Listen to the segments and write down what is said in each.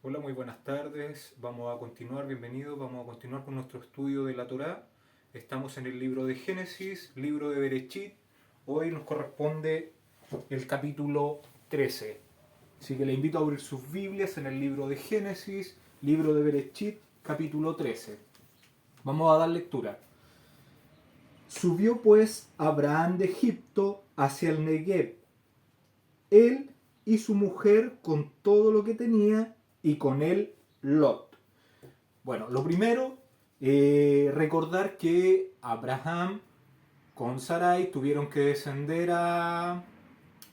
Hola, muy buenas tardes. Vamos a continuar, bienvenidos. Vamos a continuar con nuestro estudio de la Torá. Estamos en el libro de Génesis, libro de Berechit. Hoy nos corresponde el capítulo 13. Así que le invito a abrir sus Biblias en el libro de Génesis, libro de Berechit, capítulo 13. Vamos a dar lectura. Subió pues Abraham de Egipto hacia el Negev, él y su mujer con todo lo que tenía, y con él Lot. Bueno, lo primero, recordar que Abraham con Sarai tuvieron que descender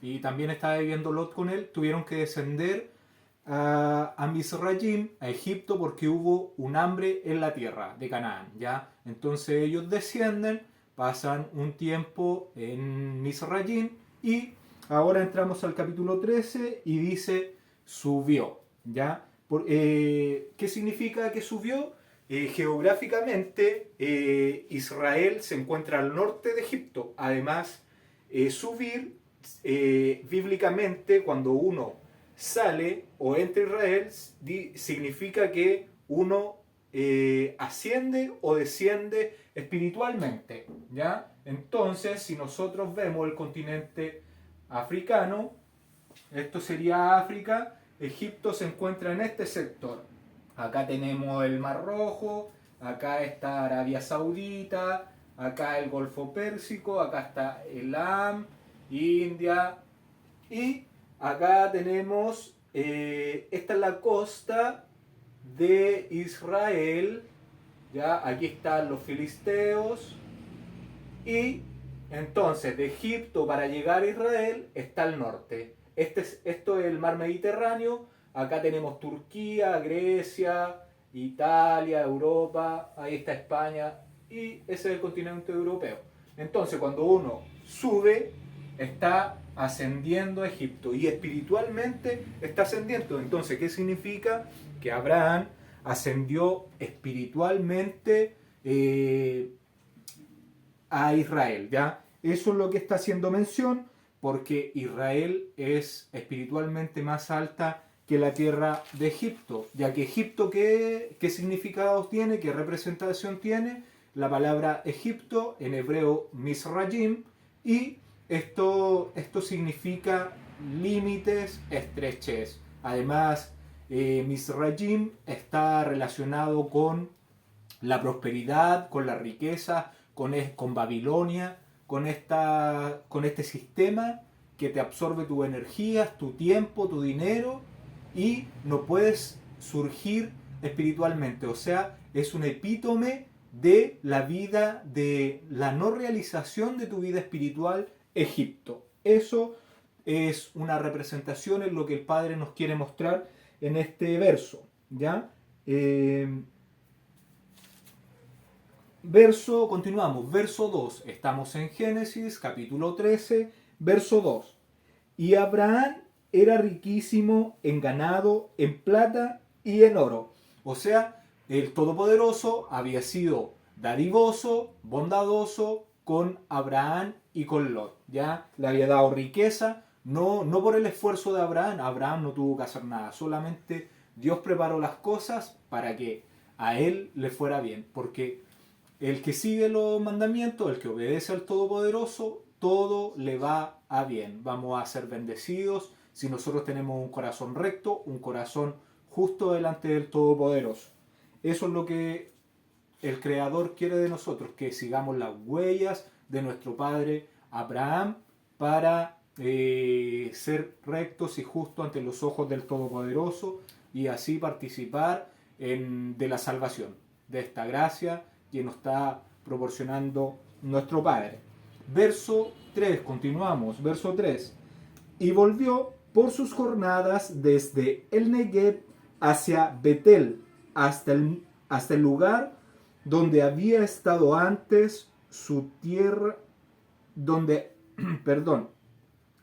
y también estaba viviendo Lot con él, tuvieron que descender a Misrayim, a Egipto, porque hubo un hambre en la tierra de Canaán, ¿ya? Entonces ellos descienden, pasan un tiempo en Misrayim y ahora entramos al capítulo 13 y dice subió, ¿ya? ¿Qué significa que subió? Geográficamente, Israel se encuentra al norte de Egipto. Además, subir, bíblicamente, cuando uno sale o entra a Israel, significa que uno asciende o desciende espiritualmente, ¿ya? Entonces, si nosotros vemos el continente africano, esto sería África, Egipto se encuentra en este sector. Acá tenemos el Mar Rojo, acá está Arabia Saudita, acá el Golfo Pérsico, acá está Elam, India, y acá tenemos, esta es la costa de Israel, ya aquí están los filisteos, y entonces de Egipto para llegar a Israel está al norte. Esto es el mar Mediterráneo. Acá tenemos Turquía, Grecia, Italia, Europa. Ahí está España. Y ese es el continente europeo. Entonces cuando uno sube, está ascendiendo a Egipto. Y espiritualmente está ascendiendo. Entonces, ¿qué significa? Que Abraham ascendió espiritualmente a Israel, ¿ya? Eso es lo que está haciendo mención, porque Israel es espiritualmente más alta que la tierra de Egipto, ya que Egipto, ¿qué significado tiene? ¿Qué representación tiene? La palabra Egipto, en hebreo Misrayim, y esto significa límites, estrechez. Además, Misrayim está relacionado con la prosperidad, con la riqueza, con Babilonia, con este sistema que te absorbe tus energías, tu tiempo, tu dinero, y no puedes surgir espiritualmente. O sea, es un epítome de la vida, de la no realización de tu vida espiritual, Egipto. Eso es una representación en lo que el Padre nos quiere mostrar en este verso, ¿ya? Continuamos, verso 2. Estamos en Génesis, capítulo 13, verso 2. Y Abraham era riquísimo en ganado, en plata y en oro. O sea, el Todopoderoso había sido dadivoso, bondadoso con Abraham y con Lot. Ya le había dado riqueza, no por el esfuerzo de Abraham. Abraham no tuvo que hacer nada, solamente Dios preparó las cosas para que a él le fuera bien. Porque el que sigue los mandamientos, el que obedece al Todopoderoso, todo le va a bien. Vamos a ser bendecidos si nosotros tenemos un corazón recto, un corazón justo delante del Todopoderoso. Eso es lo que el Creador quiere de nosotros, que sigamos las huellas de nuestro Padre Abraham para ser rectos y justos ante los ojos del Todopoderoso y así participar de la salvación, de esta gracia que nos está proporcionando nuestro Padre. Verso 3, continuamos, verso 3. Y volvió por sus jornadas desde el Negev hacia Betel, hasta el lugar donde había estado antes su tierra, donde, perdón,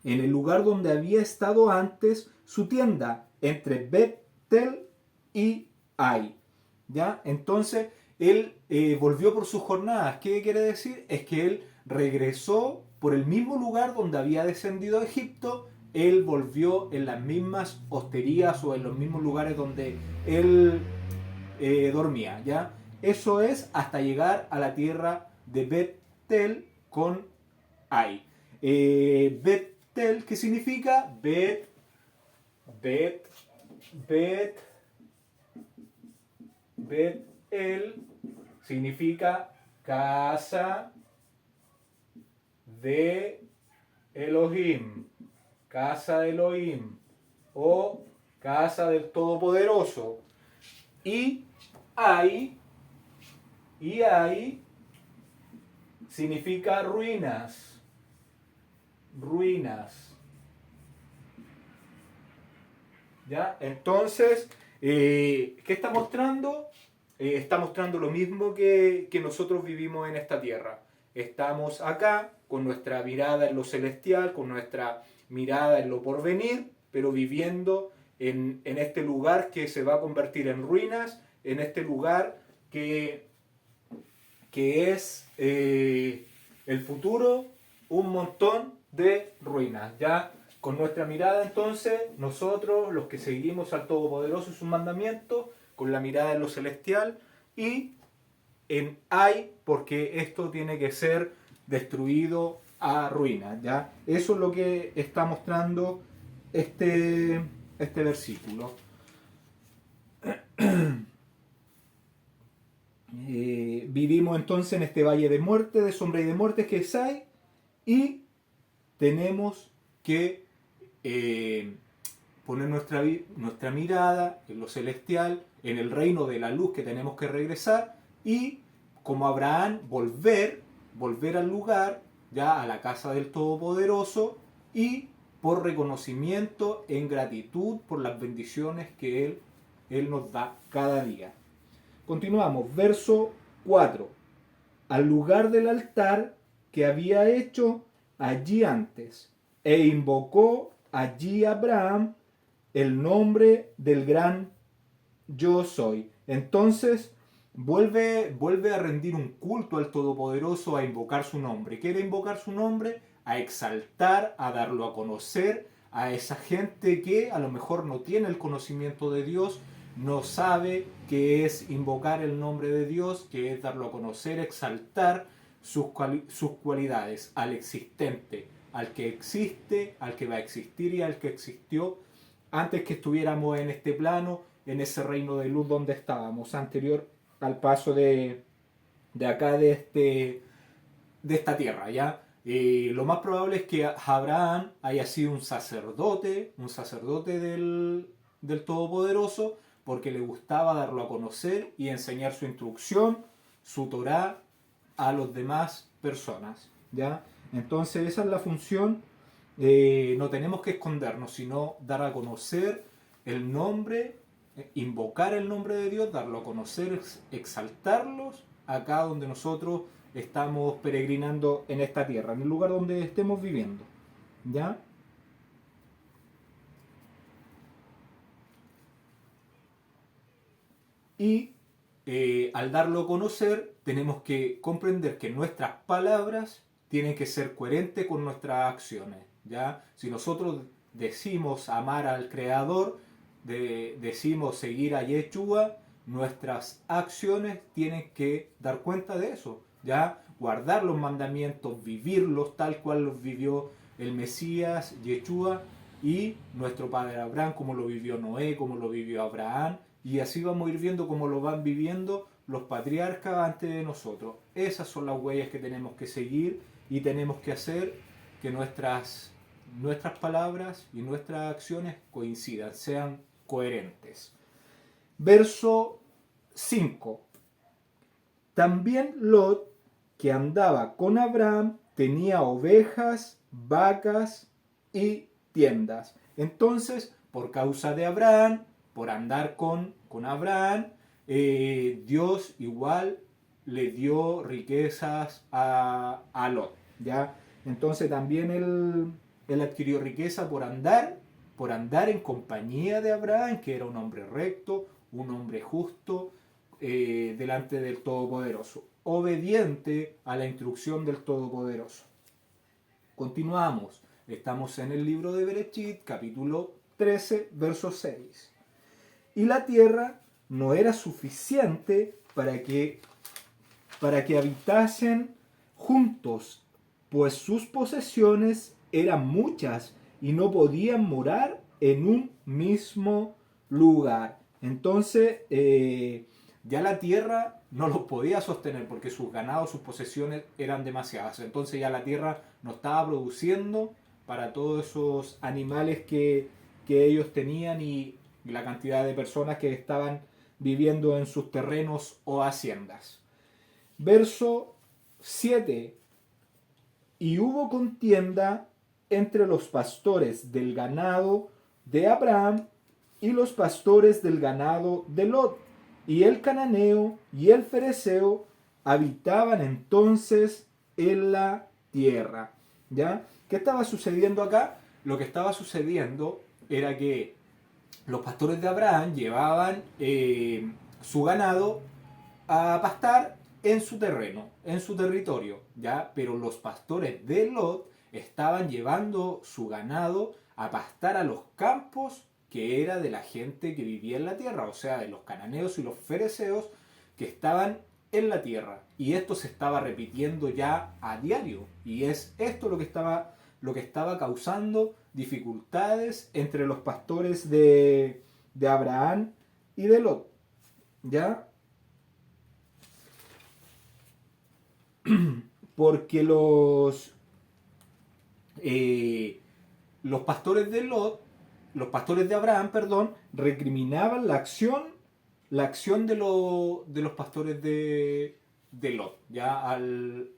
en el lugar donde había estado antes su tienda, entre Betel y Ai. ¿Ya? Entonces, él volvió por sus jornadas. ¿Qué quiere decir? Es que él regresó por el mismo lugar donde había descendido a Egipto él volvió en las mismas hosterías o en los mismos lugares donde él dormía, ¿ya? Eso es hasta llegar a la tierra de Bet-tel con Ai. Bet-tel, ¿qué significa? Bet, Bet-el significa casa de Elohim, casa de Elohim o casa del Todopoderoso. Y Ai significa ruinas, ruinas. ¿Ya? Entonces, ¿qué está mostrando? Está mostrando lo mismo que nosotros vivimos en esta tierra. Estamos acá con nuestra mirada en lo celestial, con nuestra mirada en lo porvenir, pero viviendo en este lugar que se va a convertir en ruinas, en este lugar que es el futuro, un montón de ruinas. Ya con nuestra mirada entonces, nosotros, los que seguimos al Todopoderoso y sus mandamientos, con la mirada en lo celestial y en Ai, porque esto tiene que ser destruido a ruinas. ¿Ya? Eso es lo que está mostrando este versículo. Vivimos entonces en este valle de muerte, de sombra y de muerte que es Ai, y tenemos que poner nuestra mirada en lo celestial, en el reino de la luz que tenemos que regresar, y como Abraham volver al lugar, ya a la casa del Todopoderoso, y por reconocimiento en gratitud por las bendiciones que Él nos da cada día. Continuamos, verso 4. Al lugar del altar que había hecho allí antes, e invocó allí Abraham el nombre del gran yo soy. Entonces vuelve a rendir un culto al Todopoderoso, a invocar su nombre. ¿Quiere invocar su nombre? A exaltar, a darlo a conocer a esa gente que a lo mejor no tiene el conocimiento de Dios, no sabe qué es invocar el nombre de Dios, que es darlo a conocer, exaltar sus cualidades al existente, al que existe, al que va a existir y al que existió antes que estuviéramos en este plano, en ese reino de luz donde estábamos, anterior al paso de acá de esta tierra, ¿ya? Lo más probable es que Abraham haya sido un sacerdote del Todopoderoso, porque le gustaba darlo a conocer y enseñar su instrucción, su Torá, a los demás personas, ¿ya? Entonces esa es la función. No tenemos que escondernos, sino dar a conocer el nombre, invocar el nombre de Dios, darlo a conocer, exaltarlos acá donde nosotros estamos peregrinando en esta tierra, en el lugar donde estemos viviendo, ¿ya? Y al darlo a conocer, tenemos que comprender que nuestras palabras tienen que ser coherentes con nuestras acciones, ¿ya? Si nosotros decimos amar al Creador, decimos seguir a Yeshua, nuestras acciones tienen que dar cuenta de eso, ¿ya? Guardar los mandamientos, vivirlos tal cual los vivió el Mesías, Yeshua, y nuestro padre Abraham, como lo vivió Noé, como lo vivió Abraham, y así vamos a ir viendo cómo lo van viviendo los patriarcas antes de nosotros. Esas son las huellas que tenemos que seguir y tenemos que hacer que nuestras palabras y nuestras acciones coincidan, sean coherentes. Verso 5. También Lot, que andaba con Abraham, tenía ovejas, vacas y tiendas. Entonces, por causa de Abraham, por andar con Abraham, Dios igual le dio riquezas a Lot, ¿ya? Entonces también él adquirió riqueza por andar en compañía de Abraham, que era un hombre recto, un hombre justo, delante del Todopoderoso, obediente a la instrucción del Todopoderoso. Continuamos. Estamos en el libro de Bereshit, capítulo 13, verso 6. Y la tierra no era suficiente para que habitasen juntos, pues sus posesiones eran muchas y no podían morar en un mismo lugar. Entonces, ya la tierra no los podía sostener porque sus ganados, sus posesiones eran demasiadas. Entonces ya la tierra no estaba produciendo para todos esos animales que ellos tenían y la cantidad de personas que estaban viviendo en sus terrenos o haciendas. Verso 7. Y hubo contienda entre los pastores del ganado de Abraham y los pastores del ganado de Lot. Y el cananeo y el fereceo habitaban entonces en la tierra. ¿Ya? ¿Qué estaba sucediendo acá? Lo que estaba sucediendo era que los pastores de Abraham llevaban su ganado a pastar en su terreno, en su territorio, ¿ya? Pero los pastores de Lot estaban llevando su ganado a pastar a los campos que era de la gente que vivía en la tierra, o sea, de los cananeos y los fereceos que estaban en la tierra. Y esto se estaba repitiendo ya a diario. Y es esto lo que estaba causando dificultades entre los pastores de Abraham y de Lot. ¿Ya? Porque los pastores de Lot, los pastores de Abraham, perdón, recriminaban la acción de los pastores de Lot, ya al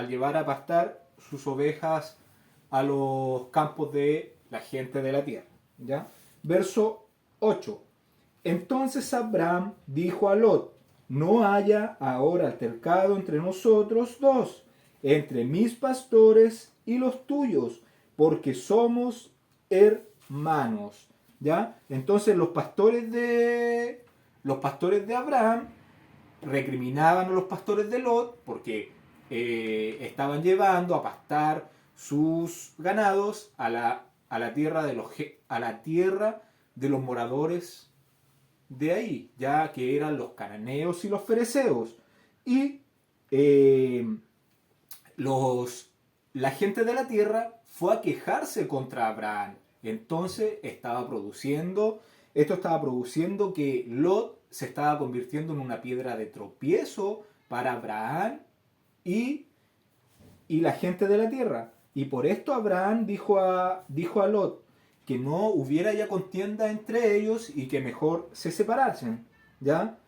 llevar a pastar sus ovejas a los campos de la gente de la tierra. ¿Ya? Verso 8. Entonces Abraham dijo a Lot: no haya ahora altercado entre nosotros dos, entre mis pastores y los tuyos, porque somos hermanos. ¿Ya? Entonces los pastores de Abraham recriminaban a los pastores de Lot porque estaban llevando a pastar sus ganados a la tierra de los moradores de ahí, ya que eran los cananeos y los fereceos. Y la gente de la tierra fue a quejarse contra Abraham. Entonces esto estaba produciendo que Lot se estaba convirtiendo en una piedra de tropiezo para Abraham y la gente de la tierra. Y por esto Abraham dijo a Lot que no hubiera ya contienda entre ellos y que mejor se separasen. ¿Ya?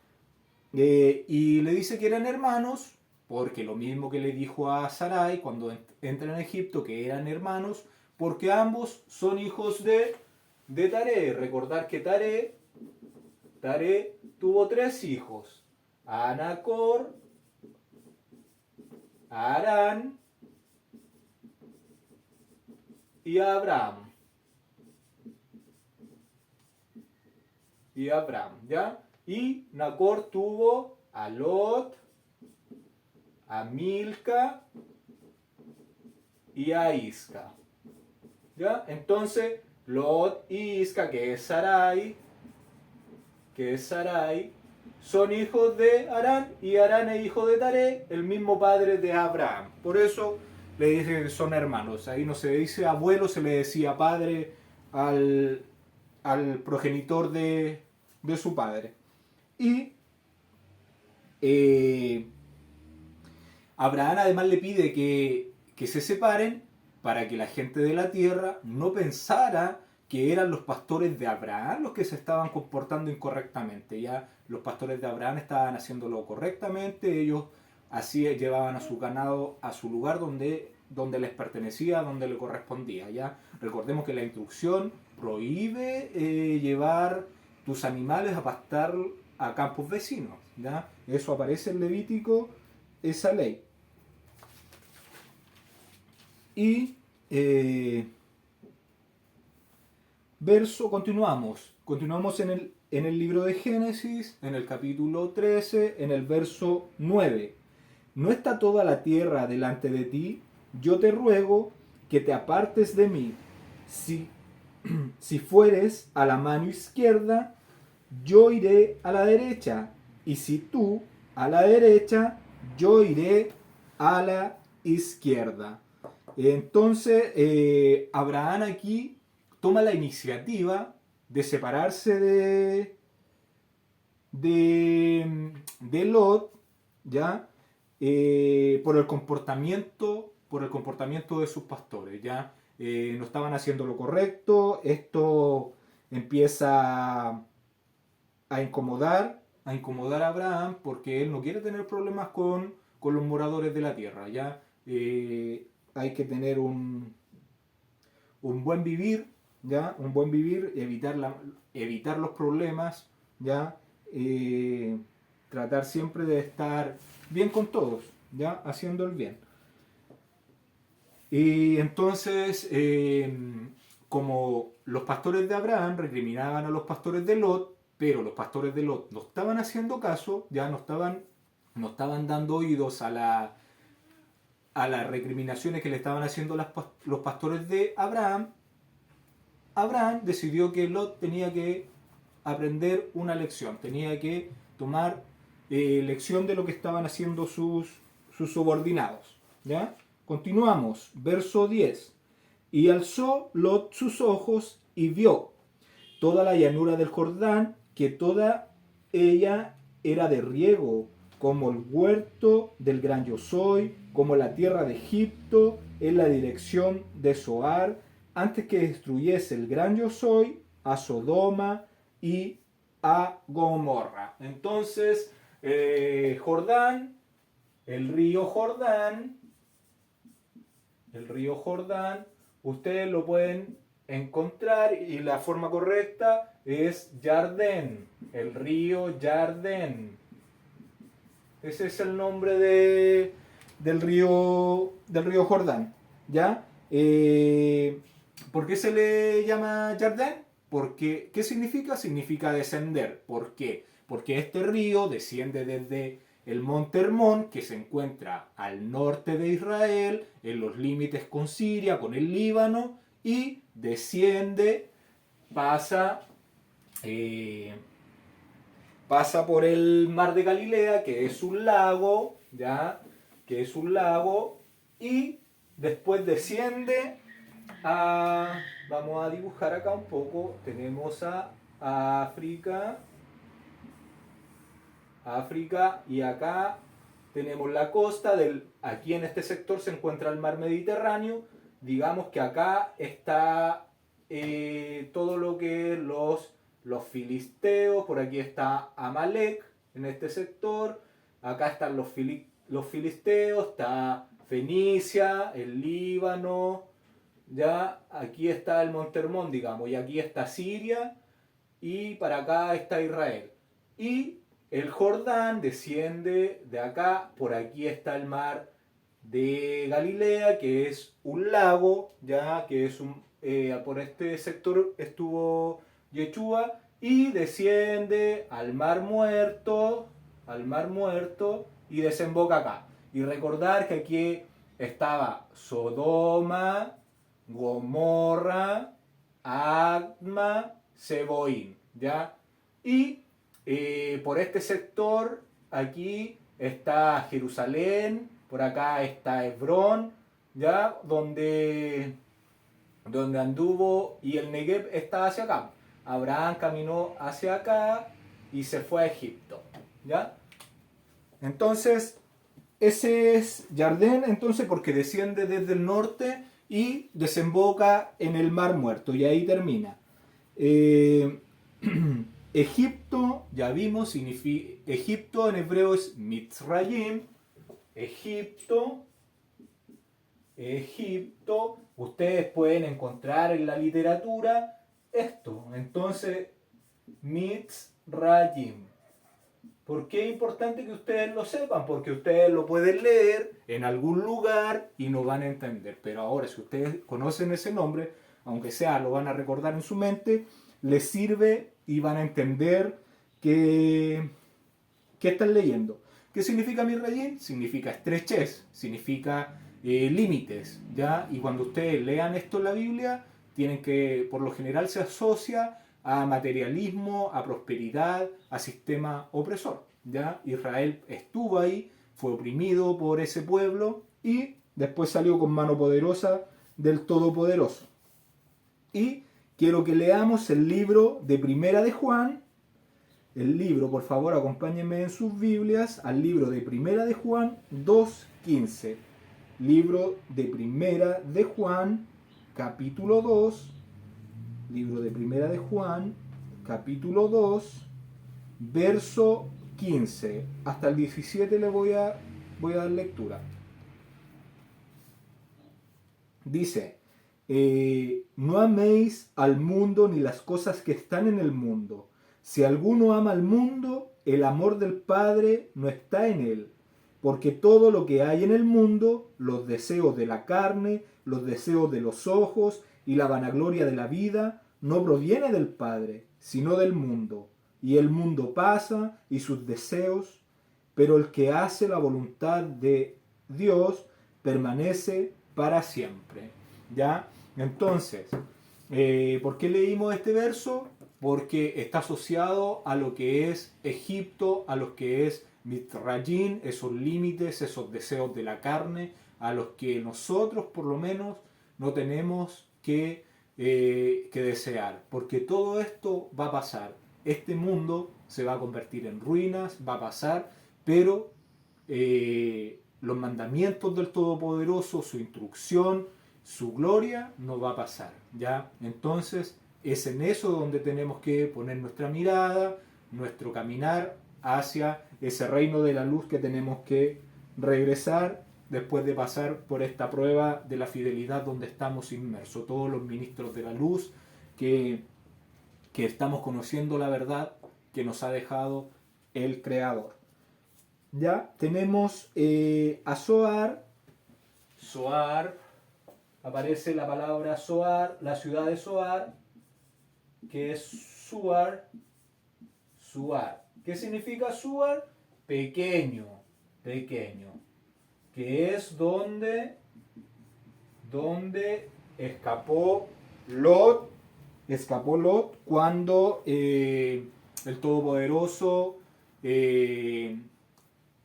Y le dice que eran hermanos, porque lo mismo que le dijo a Sarai cuando entran en Egipto, que eran hermanos, porque ambos son hijos de Taré. Recordar que Taré tuvo 3 hijos: a Nacor, a Harán y a Abraham. ¿Ya? Y Nacor tuvo a Lot, a Milca y a Isca. ¿Ya? Entonces, Lot y Isca, que es Sarai, son hijos de Harán, y Harán es hijo de Taré, el mismo padre de Abraham. Por eso le dicen que son hermanos. Ahí no se le dice abuelo, se le decía padre al progenitor de su padre. Y Abraham además le pide que se separen para que la gente de la tierra no pensara que eran los pastores de Abraham los que se estaban comportando incorrectamente. Ya los pastores de Abraham estaban haciéndolo correctamente, ellos así llevaban a su ganado a su lugar donde les pertenecía, donde le correspondía. Ya recordemos que la instrucción prohíbe llevar tus animales a pastar a campos vecinos. ¿Ya? Eso aparece en Levítico, esa ley. Y continuamos en el libro de Génesis, en el capítulo 13, en el verso 9. ¿No está toda la tierra delante de ti? Yo te ruego que te apartes de mí. Si, si fueres a la mano izquierda, yo iré a la derecha. Y si tú a la derecha, yo iré a la izquierda. Entonces, Abraham aquí toma la iniciativa de separarse de Lot, ¿ya? Por el comportamiento de sus pastores, ¿ya? No estaban haciendo lo correcto, esto empieza a incomodar a Abraham porque él no quiere tener problemas con los moradores de la tierra, ¿ya? Hay que tener un buen vivir, ¿ya? Un buen vivir, evitar los problemas, ¿ya? Tratar siempre de estar bien con todos, ¿ya? Haciendo el bien. Y entonces, como los pastores de Abraham recriminaban a los pastores de Lot, pero los pastores de Lot no estaban haciendo caso, ya no estaban dando oídos a las recriminaciones que le estaban haciendo los pastores de Abraham, Abraham decidió que Lot tenía que aprender una lección, tenía que tomar lección de lo que estaban haciendo sus subordinados. ¿Ya? Continuamos, verso 10. Y alzó Lot sus ojos y vio toda la llanura del Jordán, que toda ella era de riego, como el huerto del gran yo soy, como la tierra de Egipto, en la dirección de Zoar, antes que destruyese el gran yo soy a Sodoma y a Gomorra. Entonces, Jordán, el río Jordán, ustedes lo pueden encontrar y la forma correcta es Jardén, el río Jardén. Ese es el nombre del río Jordán, ¿ya? ¿Por qué se le llama Jardín? Porque, ¿qué significa? Significa descender. ¿Por qué? Porque este río desciende desde el monte Hermón, que se encuentra al norte de Israel, en los límites con Siria, con el Líbano, y desciende, pasa por el mar de Galilea, que es un lago, ¿ya? Que es un lago, y después desciende vamos a dibujar acá un poco, tenemos a África, y acá tenemos la costa, aquí en este sector se encuentra el mar Mediterráneo, digamos que acá está todo lo que los filisteos, por aquí está Amalek en este sector, acá están los filisteos, está Fenicia, el Líbano, ya aquí está el monte Hermón, digamos, y aquí está Siria, y para acá está Israel. Y el Jordán desciende de acá, por aquí está el mar de Galilea, que es un lago, ya que es por este sector estuvo Yeshua, y desciende al mar muerto, y desemboca acá. Y recordar que aquí estaba Sodoma, Gomorra, Adma, Seboín, ¿ya? Y por este sector aquí está Jerusalén, por acá está Hebrón, ¿ya? Donde anduvo, y el Negev está hacia acá. Abraham caminó hacia acá y se fue a Egipto, ¿ya? Entonces, ese es Jardín, entonces, porque desciende desde el norte y desemboca en el Mar Muerto, y ahí termina. Egipto, ya vimos, Egipto en hebreo es Mitzrayim. Egipto, ustedes pueden encontrar en la literatura esto. Entonces, Mitzrayim. ¿Por qué es importante que ustedes lo sepan? Porque ustedes lo pueden leer en algún lugar y no van a entender. Pero ahora, si ustedes conocen ese nombre, aunque sea lo van a recordar en su mente, les sirve y van a entender qué están leyendo. ¿Qué significa Mitzrayim? Significa estrechez, significa límites, ¿ya? Y cuando ustedes lean esto en la Biblia, tienen que, por lo general se asocia a materialismo, a prosperidad, a sistema opresor, ¿ya? Israel estuvo ahí, fue oprimido por ese pueblo y después salió con mano poderosa del Todopoderoso. Y quiero que leamos el libro de Primera de Juan. El libro, por favor, acompáñenme en sus Biblias al libro de Primera de Juan 2:15. Libro de Primera de Juan, capítulo 2. Libro de Primera de Juan, capítulo 2, verso 15. Hasta el 17 le voy a dar lectura. Dice, no améis al mundo ni las cosas que están en el mundo. Si alguno ama al mundo, el amor del Padre no está en él. Porque todo lo que hay en el mundo, los deseos de la carne, los deseos de los ojos y la vanagloria de la vida, no proviene del Padre, sino del mundo. Y el mundo pasa y sus deseos, pero el que hace la voluntad de Dios permanece para siempre. ¿Ya? Entonces, ¿por qué leímos este verso? Porque está asociado a lo que es Egipto, a lo que es Mitrayim, esos límites, esos deseos de la carne, a los que nosotros por lo menos no tenemos que desear, porque todo esto va a pasar. Este mundo se va a convertir en ruinas, va a pasar, pero los mandamientos del Todopoderoso, su instrucción, su gloria, no va a pasar, ¿ya? Entonces, es en eso donde tenemos que poner nuestra mirada, nuestro caminar hacia ese reino de la luz que tenemos que regresar después de pasar por esta prueba de la fidelidad donde estamos inmersos. Todos los ministros de la luz que estamos conociendo la verdad que nos ha dejado el Creador. Ya tenemos a Zoar. Zoar, aparece la palabra Zoar, la ciudad de Zoar, que es Suar. Suar. ¿Qué significa Suar? Pequeño, pequeño. Que es donde escapó Lot cuando el Todopoderoso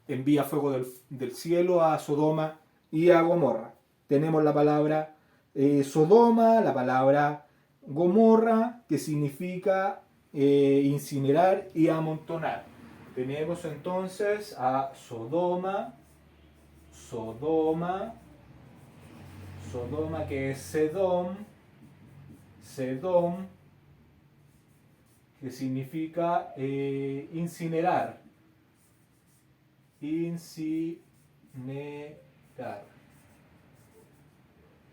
envía fuego del cielo a Sodoma y a Gomorra. Tenemos la palabra Sodoma, la palabra Gomorra, que significa incinerar y amontonar. Tenemos entonces a Sodoma, que es Sedom, que significa incinerar.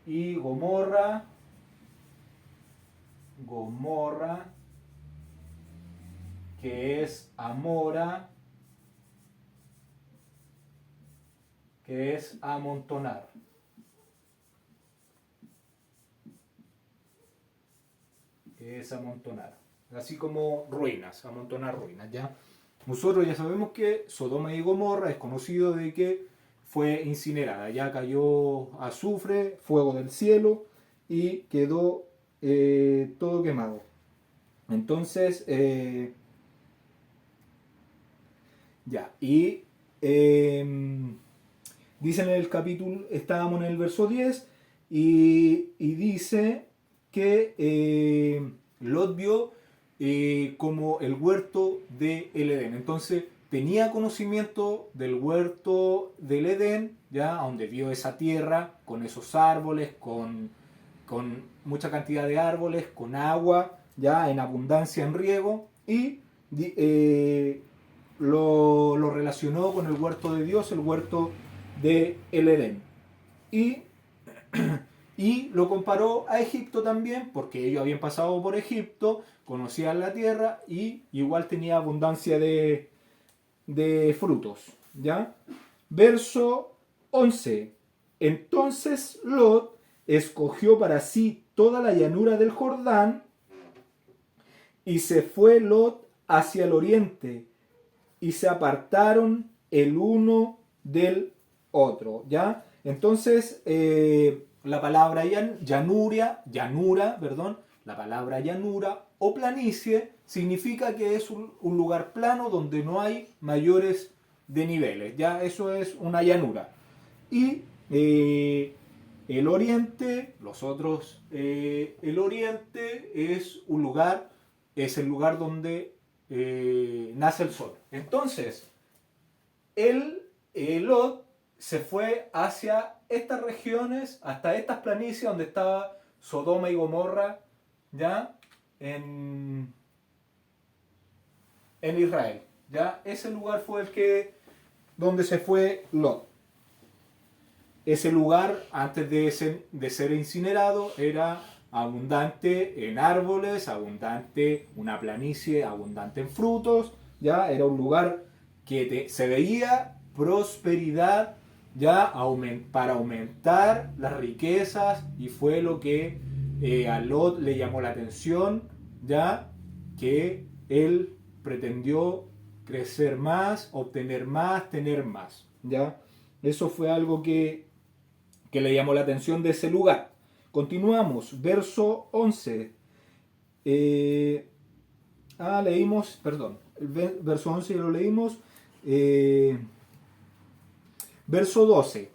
Y Gomorra, que es Amora, que es amontonar. Así como ruinas, amontonar ruinas, ¿ya? Nosotros ya sabemos que Sodoma y Gomorra es conocido de que fue incinerada, ya cayó azufre, fuego del cielo y quedó todo quemado. Entonces, dice en el capítulo, estábamos en el verso 10 y dice que Lot vio como el huerto del Edén. Entonces tenía conocimiento del huerto del Edén, ya donde vio esa tierra con esos árboles, con mucha cantidad de árboles, con agua, ya en abundancia en riego, y lo relacionó con el huerto de Dios, el huerto del Edén. Y lo comparó a Egipto también, porque ellos habían pasado por Egipto, conocían la tierra y igual tenía abundancia de frutos, ¿ya? Verso 11. Entonces Lot escogió para sí toda la llanura del Jordán y se fue Lot hacia el oriente y se apartaron el uno del otro, ¿ya? Entonces, la palabra la palabra llanura o planicie significa que es un lugar plano donde no hay mayores desniveles. Ya eso es una llanura. Y el oriente, el oriente es es el lugar donde nace el sol. Entonces, Lot se fue hacia estas regiones, hasta estas planicies donde estaba Sodoma y Gomorra, ya en Israel. Ya ese lugar fue donde se fue Lot. Ese lugar, antes de ser incinerado, era abundante en árboles, una planicie abundante en frutos, ya era un lugar que se veía prosperidad ya para aumentar las riquezas, y fue lo que a Lot le llamó la atención, ya que él pretendió crecer más, obtener más, tener más, ya eso fue algo que le llamó la atención de ese lugar. Continuamos, verso 11. Leímos, perdón, el verso 11 ya lo leímos. Verso 12.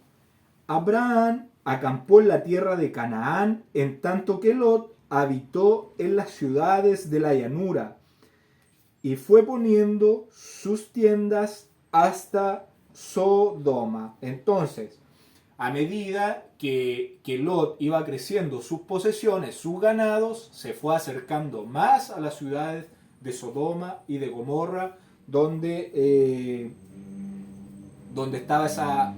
Abraham acampó en la tierra de Canaán, en tanto que Lot habitó en las ciudades de la llanura, y fue poniendo sus tiendas hasta Sodoma. Entonces, a medida que Lot iba creciendo sus posesiones, sus ganados, se fue acercando más a las ciudades de Sodoma y de Gomorra, donde estaba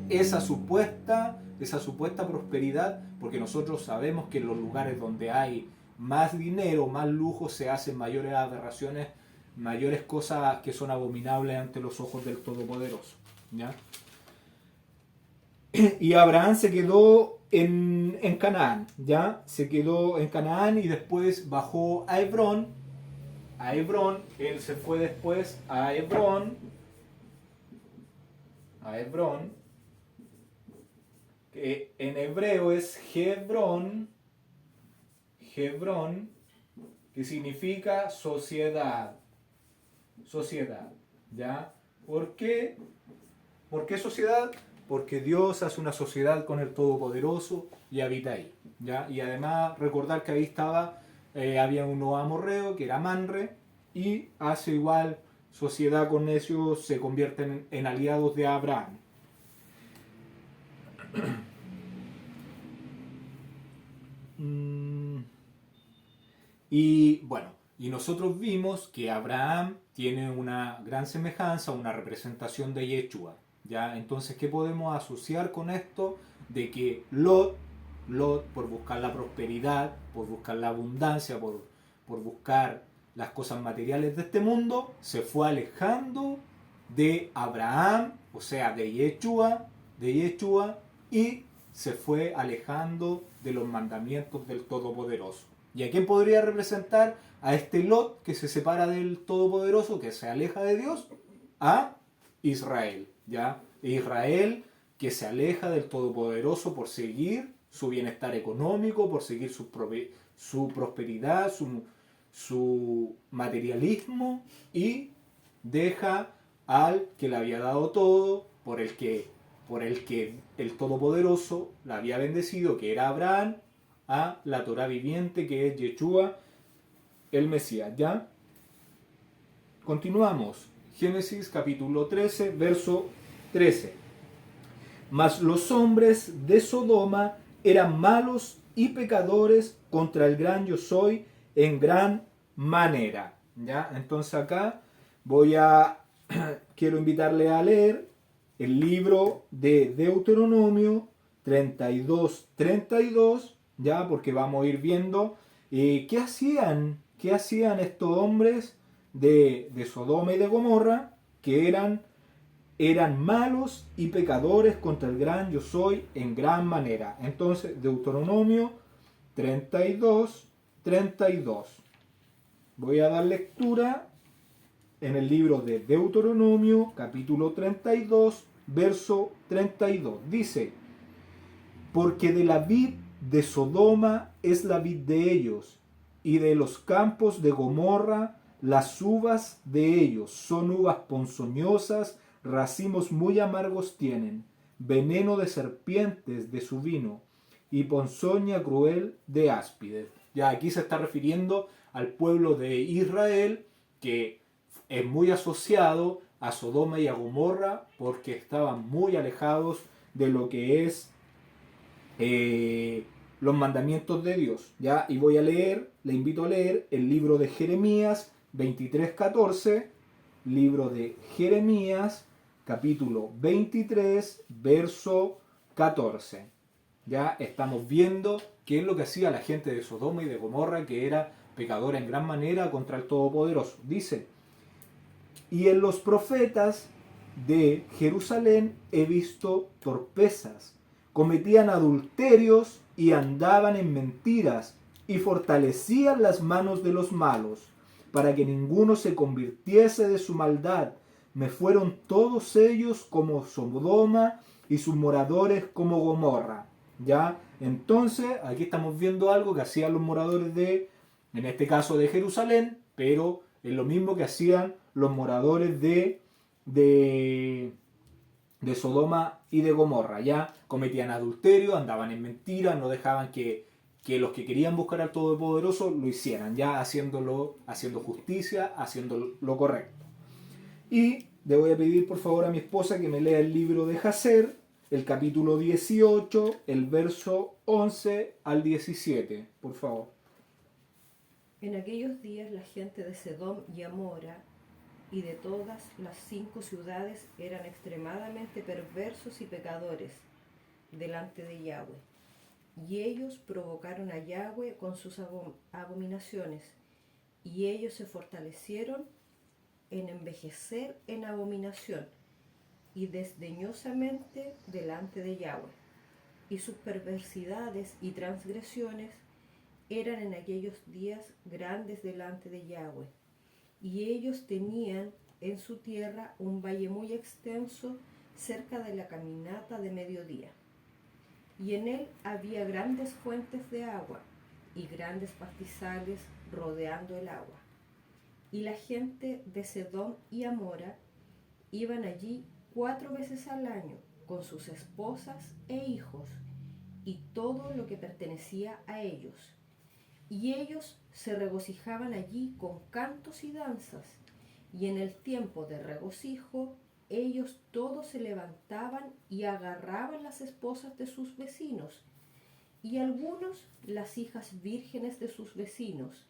esa supuesta prosperidad, porque nosotros sabemos que en los lugares donde hay más dinero, más lujo, se hacen mayores aberraciones, mayores cosas que son abominables ante los ojos del Todopoderoso, ¿ya? Y Abraham se quedó en Canaán, ¿ya? Se quedó en Canaán y después bajó a Hebrón. Él se fue después a Hebrón, que en hebreo es Hebrón, que significa sociedad, ¿ya? ¿Por qué? ¿Por qué sociedad? Porque Dios hace una sociedad con el Todopoderoso y habita ahí, ¿ya? Y además recordar que ahí había un amorreo que era Manre, y hace igual sociedad con ellos, se convierten en aliados de Abraham. Y bueno, y nosotros vimos que Abraham tiene una gran semejanza, una representación de Yeshua, ¿ya? Entonces, ¿qué podemos asociar con esto? De que Lot, por buscar la prosperidad, por buscar la abundancia, por buscar las cosas materiales de este mundo, se fue alejando de Abraham, o sea, de Yeshua, y se fue alejando de los mandamientos del Todopoderoso. ¿Y a quién podría representar? A este Lot que se separa del Todopoderoso, que se aleja de Dios, a Israel, ¿ya? Israel que se aleja del Todopoderoso por seguir su bienestar económico, por seguir su prosperidad, su materialismo, y deja al que le había dado todo, por el que el Todopoderoso le había bendecido, que era Abraham, a la Torá viviente, que es Yeshua, el Mesías, ¿ya? Continuamos. Génesis capítulo 13, verso 13. Mas los hombres de Sodoma eran malos y pecadores contra el gran yo soy en gran manera, ¿ya? Entonces acá quiero invitarle a leer el libro de Deuteronomio 32, ya, porque vamos a ir viendo qué hacían estos hombres de Sodoma y de Gomorra, que eran malos y pecadores contra el gran yo soy en gran manera. Entonces, Deuteronomio 32. Voy a dar lectura en el libro de Deuteronomio, capítulo 32, verso 32. Dice: porque de la vid de Sodoma es la vid de ellos, y de los campos de Gomorra las uvas de ellos. Son uvas ponzoñosas, racimos muy amargos tienen, veneno de serpientes de su vino, y ponzoña cruel de áspides. Ya aquí se está refiriendo al pueblo de Israel, que es muy asociado a Sodoma y a Gomorra, porque estaban muy alejados de lo que es los mandamientos de Dios. ¿Ya? Y voy a leer, le invito a leer el libro de Jeremías 23:14, libro de Jeremías capítulo 23, verso 14. Ya estamos viendo qué es lo que hacía la gente de Sodoma y de Gomorra, que era pecadora en gran manera contra el Todopoderoso. Dice: y en los profetas de Jerusalén he visto torpezas, cometían adulterios y andaban en mentiras, y fortalecían las manos de los malos, para que ninguno se convirtiese de su maldad. Me fueron todos ellos como Sodoma, y sus moradores como Gomorra. ¿Ya? Entonces, aquí estamos viendo algo que hacían los moradores de, en este caso de Jerusalén, pero es lo mismo que hacían los moradores de Sodoma y de Gomorra. Ya cometían adulterio, andaban en mentiras, no dejaban que los que querían buscar al Todopoderoso lo hicieran, ya haciendo justicia, haciendo lo correcto. Y le voy a pedir por favor a mi esposa que me lea el libro de Jacer, el capítulo 18, el verso 11 al 17, por favor. En aquellos días la gente de Sedom y Amora y de todas las 5 ciudades eran extremadamente perversos y pecadores delante de Yahweh. Y ellos provocaron a Yahweh con sus abominaciones, y ellos se fortalecieron en envejecer en abominación y desdeñosamente delante de Yahweh. Y sus perversidades y transgresiones eran en aquellos días grandes delante de Yahweh. Y ellos tenían en su tierra un valle muy extenso cerca de la caminata de mediodía. Y en él había grandes fuentes de agua y grandes pastizales rodeando el agua. Y la gente de Sedom y Amora iban allí 4 veces al año con sus esposas e hijos y todo lo que pertenecía a ellos. Y ellos se regocijaban allí con cantos y danzas, y en el tiempo de regocijo ellos todos se levantaban y agarraban las esposas de sus vecinos, y algunos las hijas vírgenes de sus vecinos,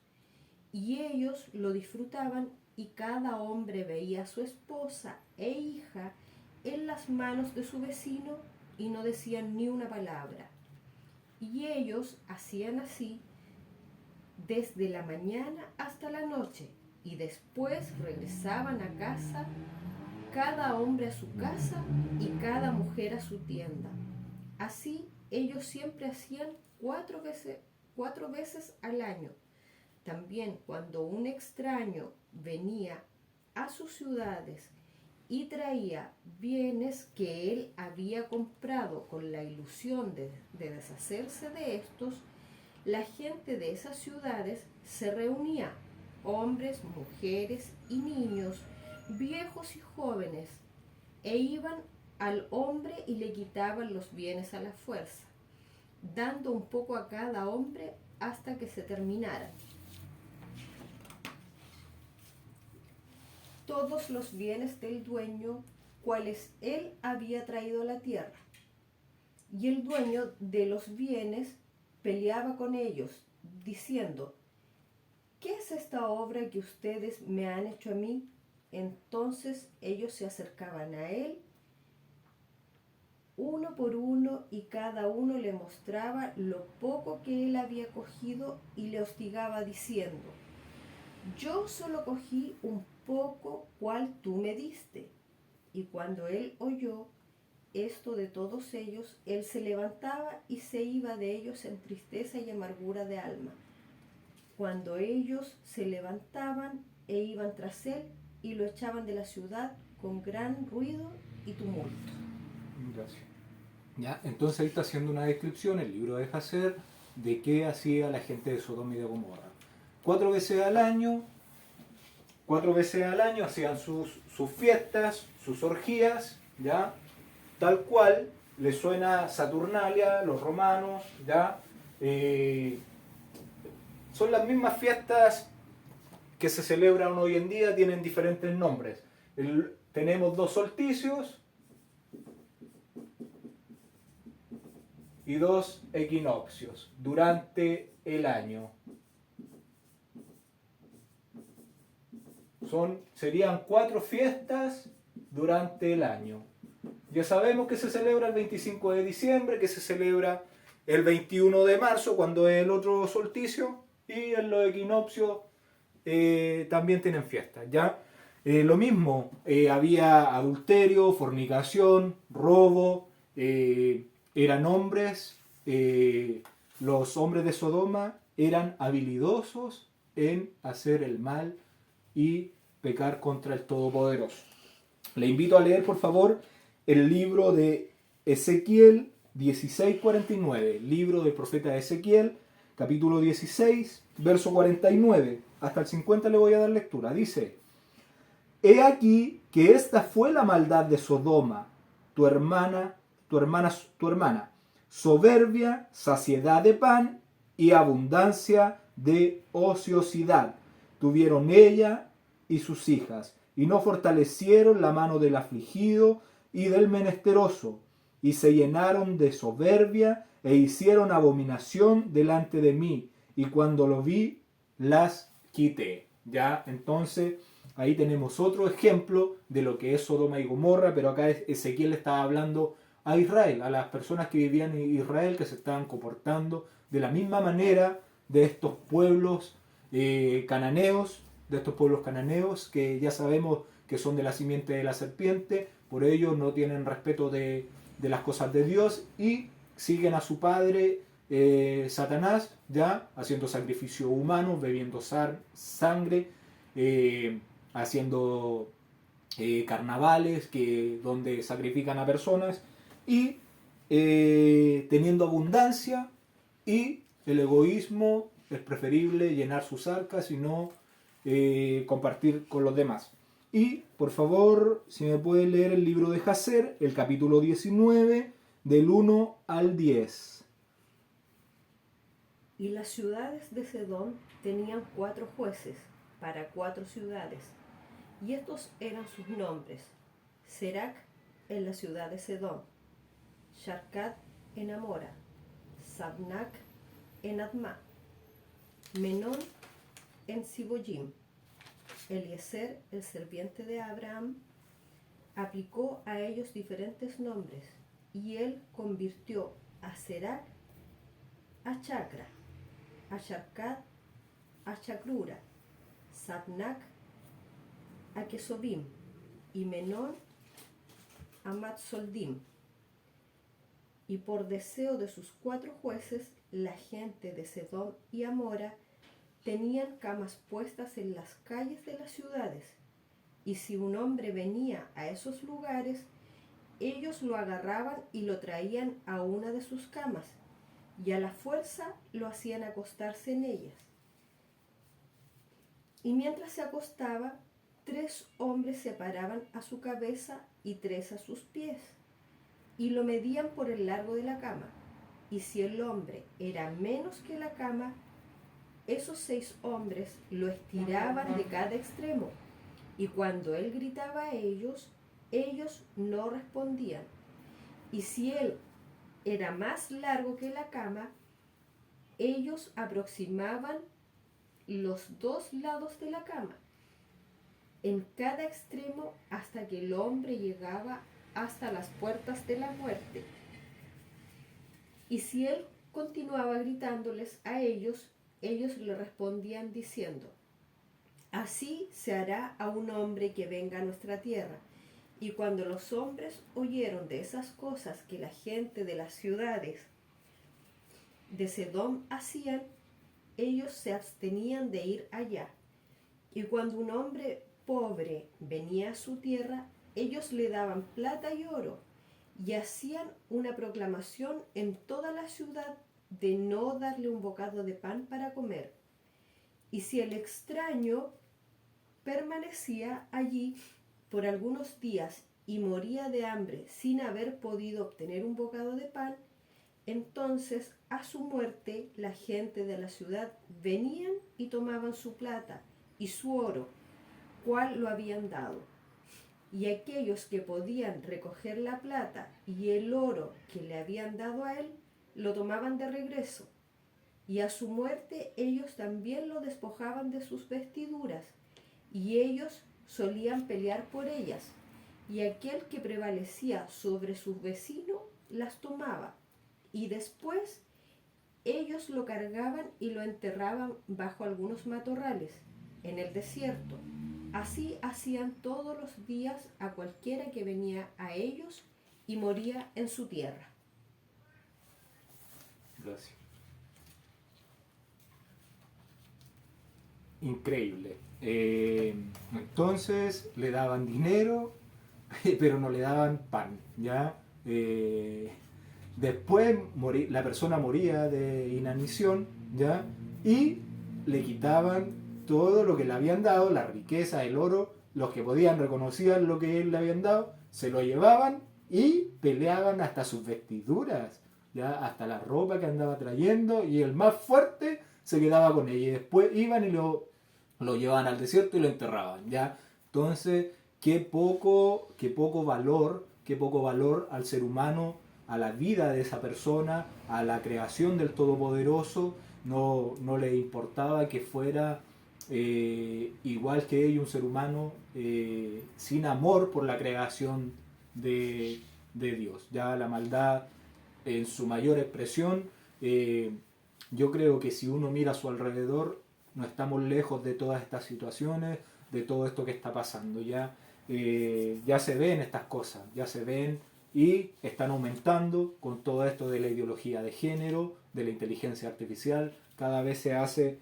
y ellos lo disfrutaban, y cada hombre veía a su esposa e hija en las manos de su vecino, y no decían ni una palabra. Y ellos hacían así desde la mañana hasta la noche, y después regresaban a casa, cada hombre a su casa y cada mujer a su tienda. Así ellos siempre hacían 4 veces al año. También cuando un extraño venía a sus ciudades y traía bienes que él había comprado con la ilusión de deshacerse de estos, la gente de esas ciudades se reunía, hombres, mujeres y niños, viejos y jóvenes, e iban al hombre y le quitaban los bienes a la fuerza, dando un poco a cada hombre hasta que se terminaran. Todos los bienes del dueño, cuales él había traído a la tierra. Y el dueño de los bienes peleaba con ellos, diciendo: ¿qué es esta obra que ustedes me han hecho a mí? Entonces ellos se acercaban a él, uno por uno, y cada uno le mostraba lo poco que él había cogido y le hostigaba diciendo: yo solo cogí un poco cual tú me diste. Y cuando él oyó esto de todos ellos, él se levantaba y se iba de ellos en tristeza y amargura de alma. Cuando ellos se levantaban e iban tras él y lo echaban de la ciudad con gran ruido y tumulto. Gracias. ¿Ya? Entonces ahí está haciendo una descripción, el libro de Hazer, de qué hacía la gente de Sodoma y de Gomorra. 4 veces al año hacían sus fiestas, sus orgías, ¿ya? Tal cual le suena Saturnalia, los romanos, ¿ya? Son las mismas fiestas que se celebran hoy en día, tienen diferentes nombres. Tenemos 2 solsticios y 2 equinoccios durante el año. Serían 4 fiestas durante el año. Ya sabemos que se celebra el 25 de diciembre, que se celebra el 21 de marzo, cuando es el otro solsticio, y en los equinoccios también tienen fiestas, ¿ya? Lo mismo, había adulterio, fornicación, robo, eran hombres, los hombres de Sodoma eran habilidosos en hacer el mal y pecar contra el Todopoderoso. Le invito a leer, por favor, el libro de Ezequiel 16:49, libro del profeta Ezequiel, capítulo 16, verso 49, hasta el 50 le voy a dar lectura. Dice: He aquí que esta fue la maldad de Sodoma, tu hermana, soberbia, saciedad de pan y abundancia de ociosidad. Tuvieron ella y sus hijas, y no fortalecieron la mano del afligido y del menesteroso, y se llenaron de soberbia e hicieron abominación delante de mí, y cuando lo vi, las quité. Ya, entonces, ahí tenemos otro ejemplo de lo que es Sodoma y Gomorra, pero acá Ezequiel estaba hablando a Israel, a las personas que vivían en Israel, que se estaban comportando de la misma manera de estos pueblos cananeos, que ya sabemos que son de la simiente de la serpiente, por ello no tienen respeto de las cosas de Dios y siguen a su padre Satanás, ya haciendo sacrificios humanos, bebiendo sangre, haciendo carnavales donde sacrifican a personas y teniendo abundancia, y el egoísmo es preferible llenar sus arcas y no compartir con los demás. Y por favor, si me puede leer el libro de Hazer, el capítulo 19, del 1 al 10. Y las ciudades de Sedom tenían 4 jueces para 4 ciudades, y estos eran sus nombres: Serac en la ciudad de Sedom, Sharkat en Amora, Sabnac en Adma, Menón en Siboyim. Eliezer, el sirviente de Abraham, aplicó a ellos diferentes nombres, y él convirtió a Serac a Chacra, a Sharkat a Chacrura, Sabnac a Kesobim y Menón a Matsoldim. Y por deseo de sus 4 jueces, la gente de Sedom y Amora tenían camas puestas en las calles de las ciudades, y si un hombre venía a esos lugares, ellos lo agarraban y lo traían a una de sus camas, y a la fuerza lo hacían acostarse en ellas. Y mientras se acostaba, 3 hombres se paraban a su cabeza y 3 a sus pies, y lo medían por el largo de la cama, y si el hombre era menos que la cama, esos 6 hombres lo estiraban de cada extremo, y cuando él gritaba a ellos, ellos no respondían. Y si él era más largo que la cama, ellos aproximaban los 2 lados de la cama, en cada extremo, hasta que el hombre llegaba hasta las puertas de la muerte. Y si él continuaba gritándoles a ellos, ellos le respondían diciendo: así se hará a un hombre que venga a nuestra tierra. Y cuando los hombres oyeron de esas cosas que la gente de las ciudades de Sedom hacían, ellos se abstenían de ir allá. Y cuando un hombre pobre venía a su tierra, ellos le daban plata y oro, y hacían una proclamación en toda la ciudad de no darle un bocado de pan para comer. Y si el extraño permanecía allí por algunos días y moría de hambre sin haber podido obtener un bocado de pan, entonces a su muerte la gente de la ciudad venían y tomaban su plata y su oro, cual lo habían dado. Y aquellos que podían recoger la plata y el oro que le habían dado a él, lo tomaban de regreso. Y a su muerte ellos también lo despojaban de sus vestiduras, y ellos solían pelear por ellas. Y aquel que prevalecía sobre sus vecinos las tomaba, y después ellos lo cargaban y lo enterraban bajo algunos matorrales en el desierto. Así hacían todos los días a cualquiera que venía a ellos y moría en su tierra. Gracias. Increíble. Entonces le daban dinero, pero no le daban pan, ¿ya? Después la persona moría de inanición, ¿ya? Y le quitaban todo lo que le habían dado, la riqueza, el oro, los que podían reconocían lo que él le habían dado, se lo llevaban y peleaban hasta sus vestiduras, ¿ya? Hasta la ropa que andaba trayendo, y el más fuerte se quedaba con ella, y después iban y lo llevaban al desierto y lo enterraban, ¿ya? Entonces, qué poco valor al ser humano, a la vida de esa persona, a la creación del Todopoderoso. No le importaba que fuera igual que ellos, un ser humano sin amor por la creación de Dios. Ya la maldad en su mayor expresión, yo creo que si uno mira a su alrededor, no estamos lejos de todas estas situaciones, de todo esto que está pasando. Ya se ven estas cosas, ya se ven y están aumentando con todo esto de la ideología de género, de la inteligencia artificial. Cada vez se hace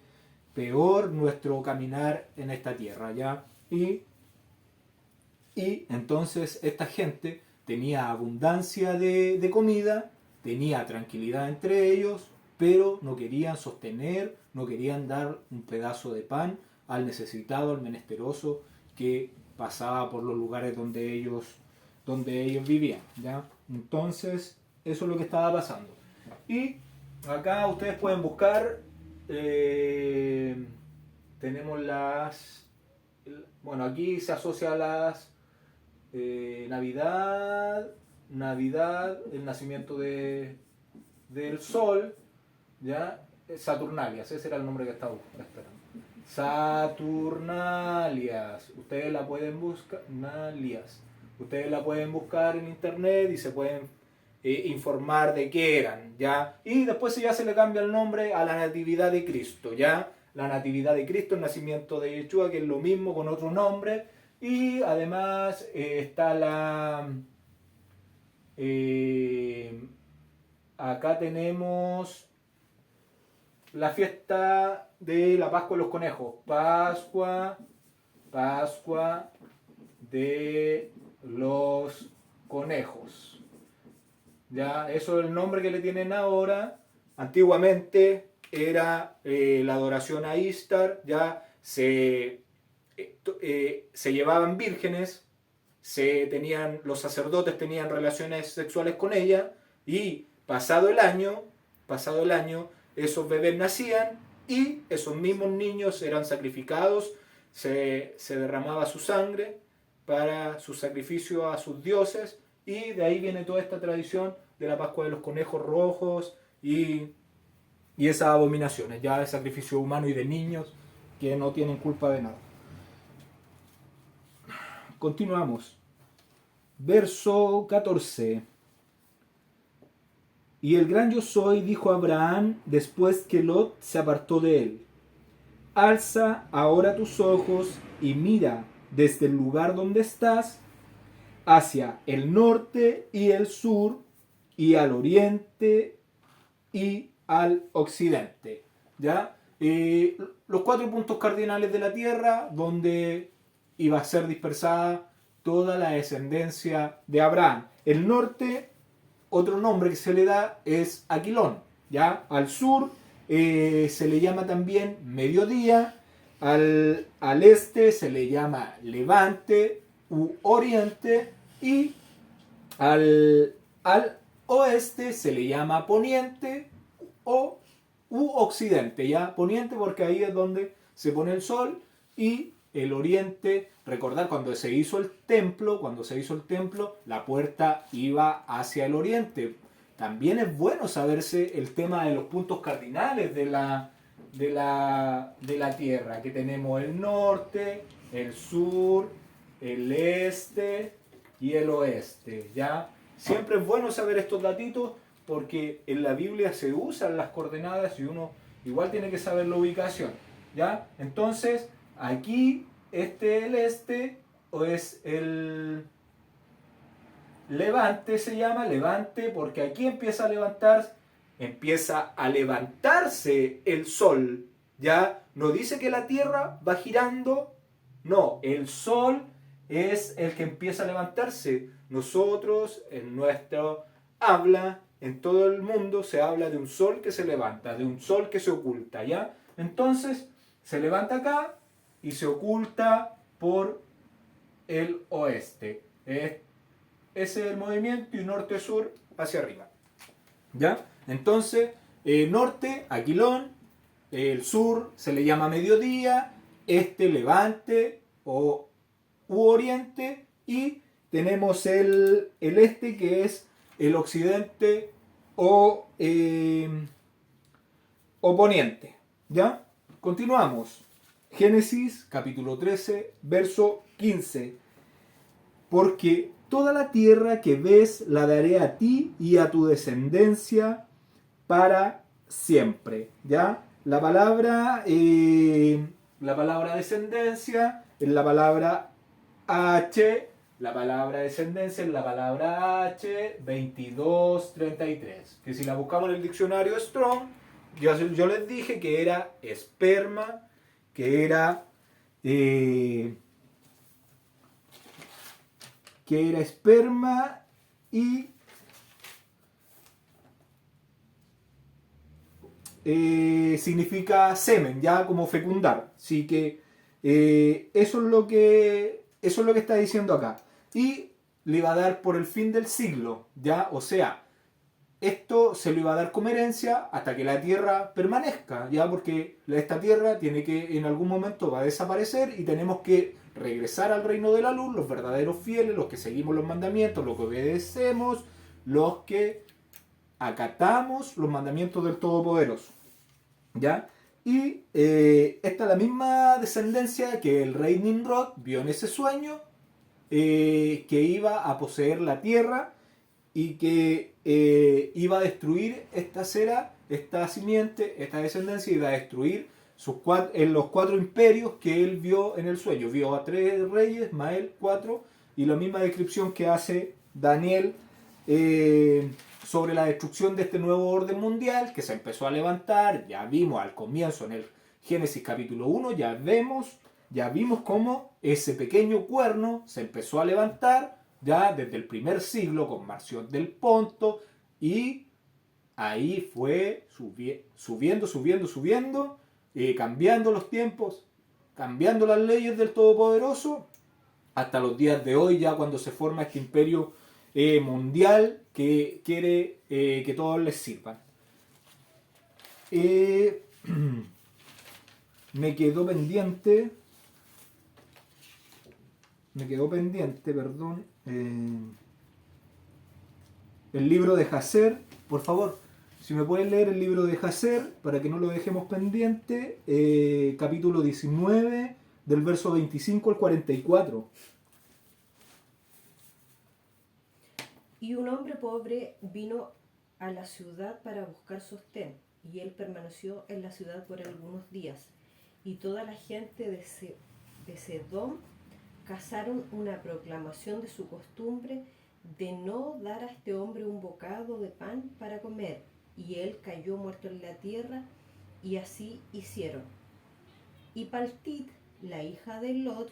peor nuestro caminar en esta tierra, ¿ya? Y entonces esta gente tenía abundancia de comida, tenía tranquilidad entre ellos, pero no querían sostener, no querían dar un pedazo de pan al necesitado, al menesteroso que pasaba por los lugares donde ellos vivían, ¿ya? Entonces, eso es lo que estaba pasando. Y acá ustedes pueden buscar, tenemos bueno, aquí se asocia a las Navidad, el nacimiento del sol, ¿ya? Saturnalias, ese era el nombre que estaba esperando. Saturnalias, ustedes la pueden buscar, ustedes la pueden buscar en internet y se pueden informar de qué eran, ¿ya? Y después ya se le cambia el nombre a la Natividad de Cristo, ¿ya? La Natividad de Cristo, el nacimiento de Yeshua, que es lo mismo con otro nombre. Y además está acá tenemos la fiesta de la Pascua de los Conejos. Pascua de los Conejos. Ya, eso es el nombre que le tienen ahora. Antiguamente era la adoración a Ishtar. Ya se llevaban vírgenes, los sacerdotes tenían relaciones sexuales con ella, y pasado el año, esos bebés nacían y esos mismos niños eran sacrificados, se derramaba su sangre para su sacrificio a sus dioses, y de ahí viene toda esta tradición de la Pascua de los Conejos Rojos y esas abominaciones, ya de sacrificio humano y de niños que no tienen culpa de nada. Continuamos. Verso 14. Y el gran yo soy dijo a Abraham después que Lot se apartó de él: alza ahora tus ojos y mira desde el lugar donde estás hacia el norte y el sur, y al oriente y al occidente. ¿Ya? Los 4 puntos cardinales de la tierra donde iba a ser dispersada toda la descendencia de Abraham. El norte, otro nombre que se le da es Aquilón, ¿ya? Al sur se le llama también mediodía, al este se le llama levante u oriente, y al oeste se le llama poniente u occidente, ¿ya? Poniente porque ahí es donde se pone el sol, y el oriente, recordar cuando se hizo el templo, la puerta iba hacia el oriente. También es bueno saberse el tema de los puntos cardinales de la tierra, que tenemos el norte, el sur, el este y el oeste, ¿ya? Siempre es bueno saber estos datitos porque en la Biblia se usan las coordenadas y uno igual tiene que saber la ubicación, ¿ya? Entonces, aquí el este o es el levante, se llama levante porque aquí empieza a levantarse el sol, ¿ya? No dice que la tierra va girando, no, el sol es el que empieza a levantarse. Nosotros, en nuestro habla, en todo el mundo se habla de un sol que se levanta, de un sol que se oculta, ¿ya? Entonces, se levanta acá y se oculta por el oeste. Ese es el movimiento, y norte-sur hacia arriba, ¿ya? Entonces, norte, Aquilón, el sur se le llama mediodía, este, levante u oriente, y tenemos el este que es el occidente o poniente, ¿ya? Continuamos. Génesis capítulo 13, verso 15. Porque toda la tierra que ves la daré a ti y a tu descendencia para siempre, ¿ya? La palabra descendencia es la palabra H, la palabra descendencia es la palabra H 2233, que si la buscamos en el diccionario Strong, yo les dije que era esperma, que era esperma y significa semen, ya como fecundar. Así que eso es lo que está diciendo acá. Y le iba a dar por el fin del siglo, ya, o sea, esto se lo iba a dar como herencia hasta que la tierra permanezca, ya, porque esta tierra tiene que, en algún momento va a desaparecer y tenemos que regresar al reino de la luz, los verdaderos fieles, los que seguimos los mandamientos, los que obedecemos, los que acatamos los mandamientos del Todopoderoso, ¿ya? Y esta es la misma descendencia que el rey Nimrod vio en ese sueño, que iba a poseer la tierra y que iba a destruir esta simiente, esta descendencia, iba a destruir los 4 imperios que él vio en el sueño. Vio a 3 reyes, Mael 4, y la misma descripción que hace Daniel sobre la destrucción de este nuevo orden mundial que se empezó a levantar. Ya vimos al comienzo en el Génesis capítulo 1, ya vimos cómo ese pequeño cuerno se empezó a levantar ya desde el primer siglo con Marción del Ponto, y ahí fue subiendo, cambiando los tiempos, cambiando las leyes del Todopoderoso, hasta los días de hoy, ya cuando se forma este imperio mundial que quiere que todos les sirvan. Me quedó pendiente, perdón, el libro de Jacer. Por favor, si me pueden leer el libro de Jacer para que no lo dejemos pendiente, capítulo 19, del verso 25 al 44. Y un hombre pobre vino a la ciudad para buscar sostén, y él permaneció en la ciudad por algunos días. Y toda la gente de Sedom cazaron una proclamación de su costumbre de no dar a este hombre un bocado de pan para comer, y él cayó muerto en la tierra, y así hicieron. Y Paltit, la hija de Lot,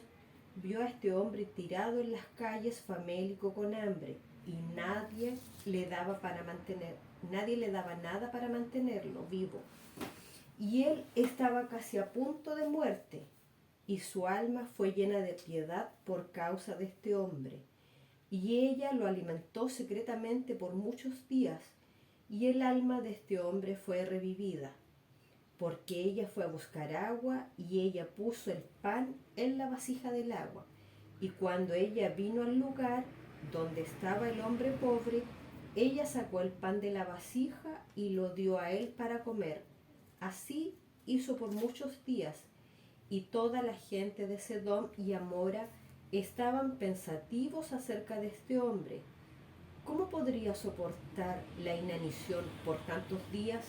vio a este hombre tirado en las calles famélico con hambre, y nadie le daba nada para mantenerlo vivo. Y él estaba casi a punto de muerte, y su alma fue llena de piedad por causa de este hombre. Y ella lo alimentó secretamente por muchos días, y el alma de este hombre fue revivida, porque ella fue a buscar agua, y ella puso el pan en la vasija del agua. Y cuando ella vino al lugar donde estaba el hombre pobre, ella sacó el pan de la vasija y lo dio a él para comer. Así hizo por muchos días, y toda la gente de Sedom y Amora estaban pensativos acerca de este hombre. ¿Cómo podría soportar la inanición por tantos días?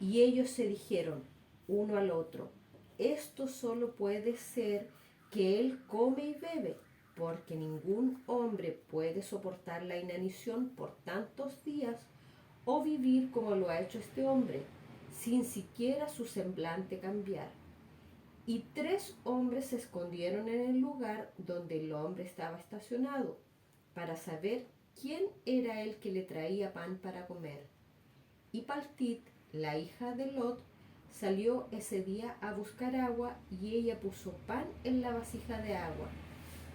Y ellos se dijeron uno al otro: esto solo puede ser que él come y bebe, porque ningún hombre puede soportar la inanición por tantos días o vivir como lo ha hecho este hombre, sin siquiera su semblante cambiar. Y 3 hombres se escondieron en el lugar donde el hombre estaba estacionado, para saber quién era el que le traía pan para comer. Y Paltit, la hija de Lot, salió ese día a buscar agua, y ella puso pan en la vasija de agua,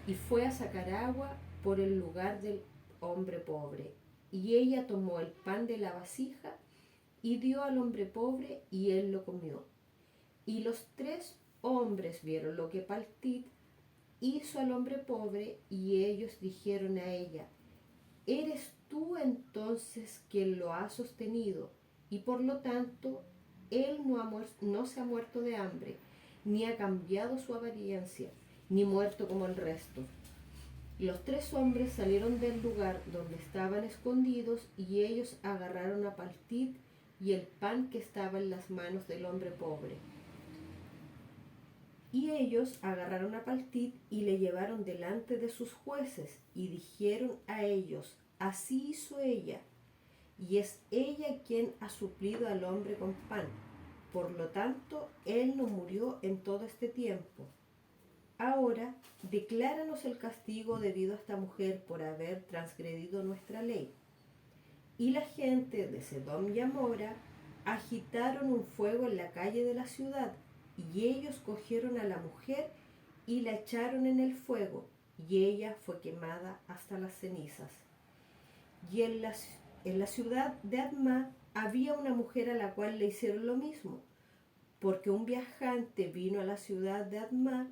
y fue a sacar agua por el lugar del hombre pobre. Y ella tomó el pan de la vasija y dio al hombre pobre, y él lo comió. Y los 3 hombres vieron lo que Paltit hizo al hombre pobre, y ellos dijeron a ella: ¿eres tú entonces quien lo ha sostenido? Y por lo tanto, él no se ha muerto de hambre, ni ha cambiado su apariencia, ni muerto como el resto. Los 3 hombres salieron del lugar donde estaban escondidos, y ellos agarraron a Paltit y el pan que estaba en las manos del hombre pobre. Y ellos agarraron a Paltit y le llevaron delante de sus jueces, y dijeron a ellos: así hizo ella, y es ella quien ha suplido al hombre con pan. Por lo tanto, él no murió en todo este tiempo. Ahora, decláranos el castigo debido a esta mujer por haber transgredido nuestra ley. Y la gente de Sedom y Amora agitaron un fuego en la calle de la ciudad, y ellos cogieron a la mujer y la echaron en el fuego, y ella fue quemada hasta las cenizas. Y en la ciudad de Adma había una mujer a la cual le hicieron lo mismo, porque un viajante vino a la ciudad de Adma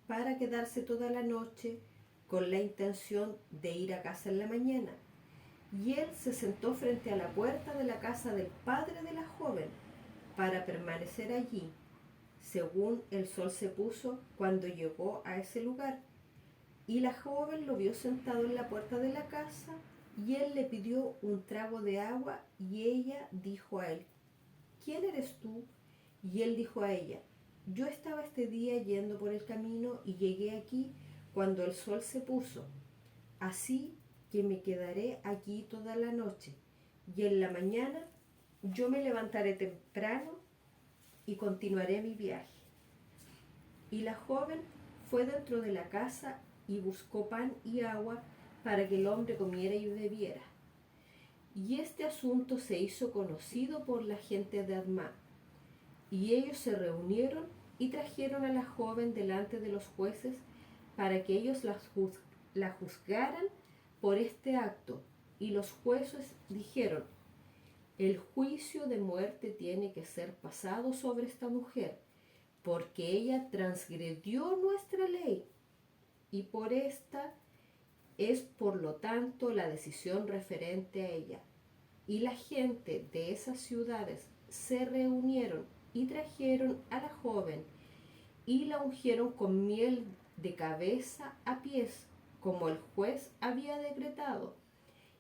para quedarse toda la noche con la intención de ir a casa en la mañana. Y él se sentó frente a la puerta de la casa del padre de la joven para permanecer allí, según el sol se puso cuando llegó a ese lugar. Y la joven lo vio sentado en la puerta de la casa, y él le pidió un trago de agua, y ella dijo a él: ¿quién eres tú? Y él dijo a ella: yo estaba este día yendo por el camino, y llegué aquí cuando el sol se puso. Así que me quedaré aquí toda la noche, y en la mañana yo me levantaré temprano y continuaré mi viaje. Y la joven fue dentro de la casa y buscó pan y agua para que el hombre comiera y bebiera. Y este asunto se hizo conocido por la gente de Adma, y ellos se reunieron y trajeron a la joven delante de los jueces para que ellos la juzgaran por este acto. Y los jueces dijeron: el juicio de muerte tiene que ser pasado sobre esta mujer, porque ella transgredió nuestra ley, y por esta es por lo tanto la decisión referente a ella. Y la gente de esas ciudades se reunieron y trajeron a la joven y la ungieron con miel de cabeza a pies, como el juez había decretado,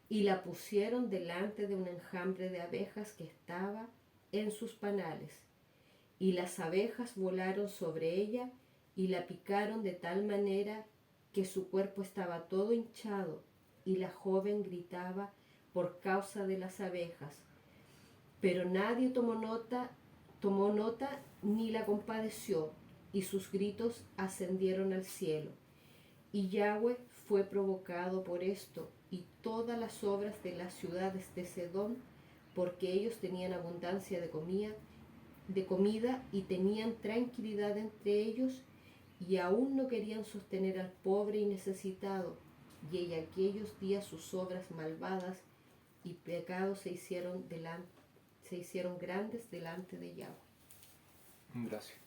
y la pusieron delante de un enjambre de abejas que estaba en sus panales. Y las abejas volaron sobre ella y la picaron de tal manera que su cuerpo estaba todo hinchado, y la joven gritaba por causa de las abejas. Pero nadie tomó nota ni la compadeció, y sus gritos ascendieron al cielo. Y Yahweh fue provocado por esto y todas las obras de las ciudades de Sedom, porque ellos tenían abundancia de comida y tenían tranquilidad entre ellos, y aún no querían sostener al pobre y necesitado, y en aquellos días sus obras malvadas y pecados se hicieron grandes delante de Yahweh. Gracias.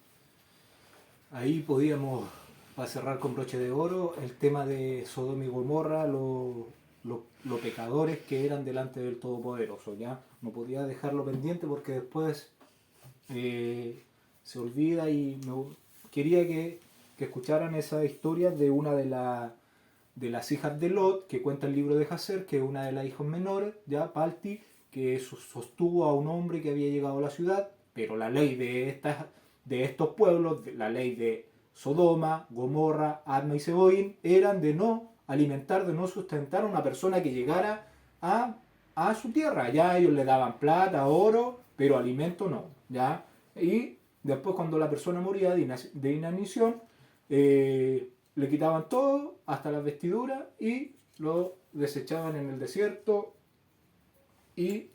Ahí podíamos, para cerrar con broche de oro, el tema de Sodoma y Gomorra, lo pecadores que eran delante del Todopoderoso. Ya no podía dejarlo pendiente porque después se olvida, y quería que escucharan esa historia de una de las hijas de Lot, que cuenta el libro de Jacer, que es una de las hijas menores, ya Palti, que sostuvo a un hombre que había llegado a la ciudad, pero la ley de estos pueblos, la ley de Sodoma, Gomorra, Adma y Seboín, eran de no alimentar, de no sustentar a una persona que llegara a su tierra. Ya ellos le daban plata, oro, pero alimento no. ¿Ya? Y después, cuando la persona moría de inanición, le quitaban todo, hasta las vestiduras, y lo desechaban en el desierto. Y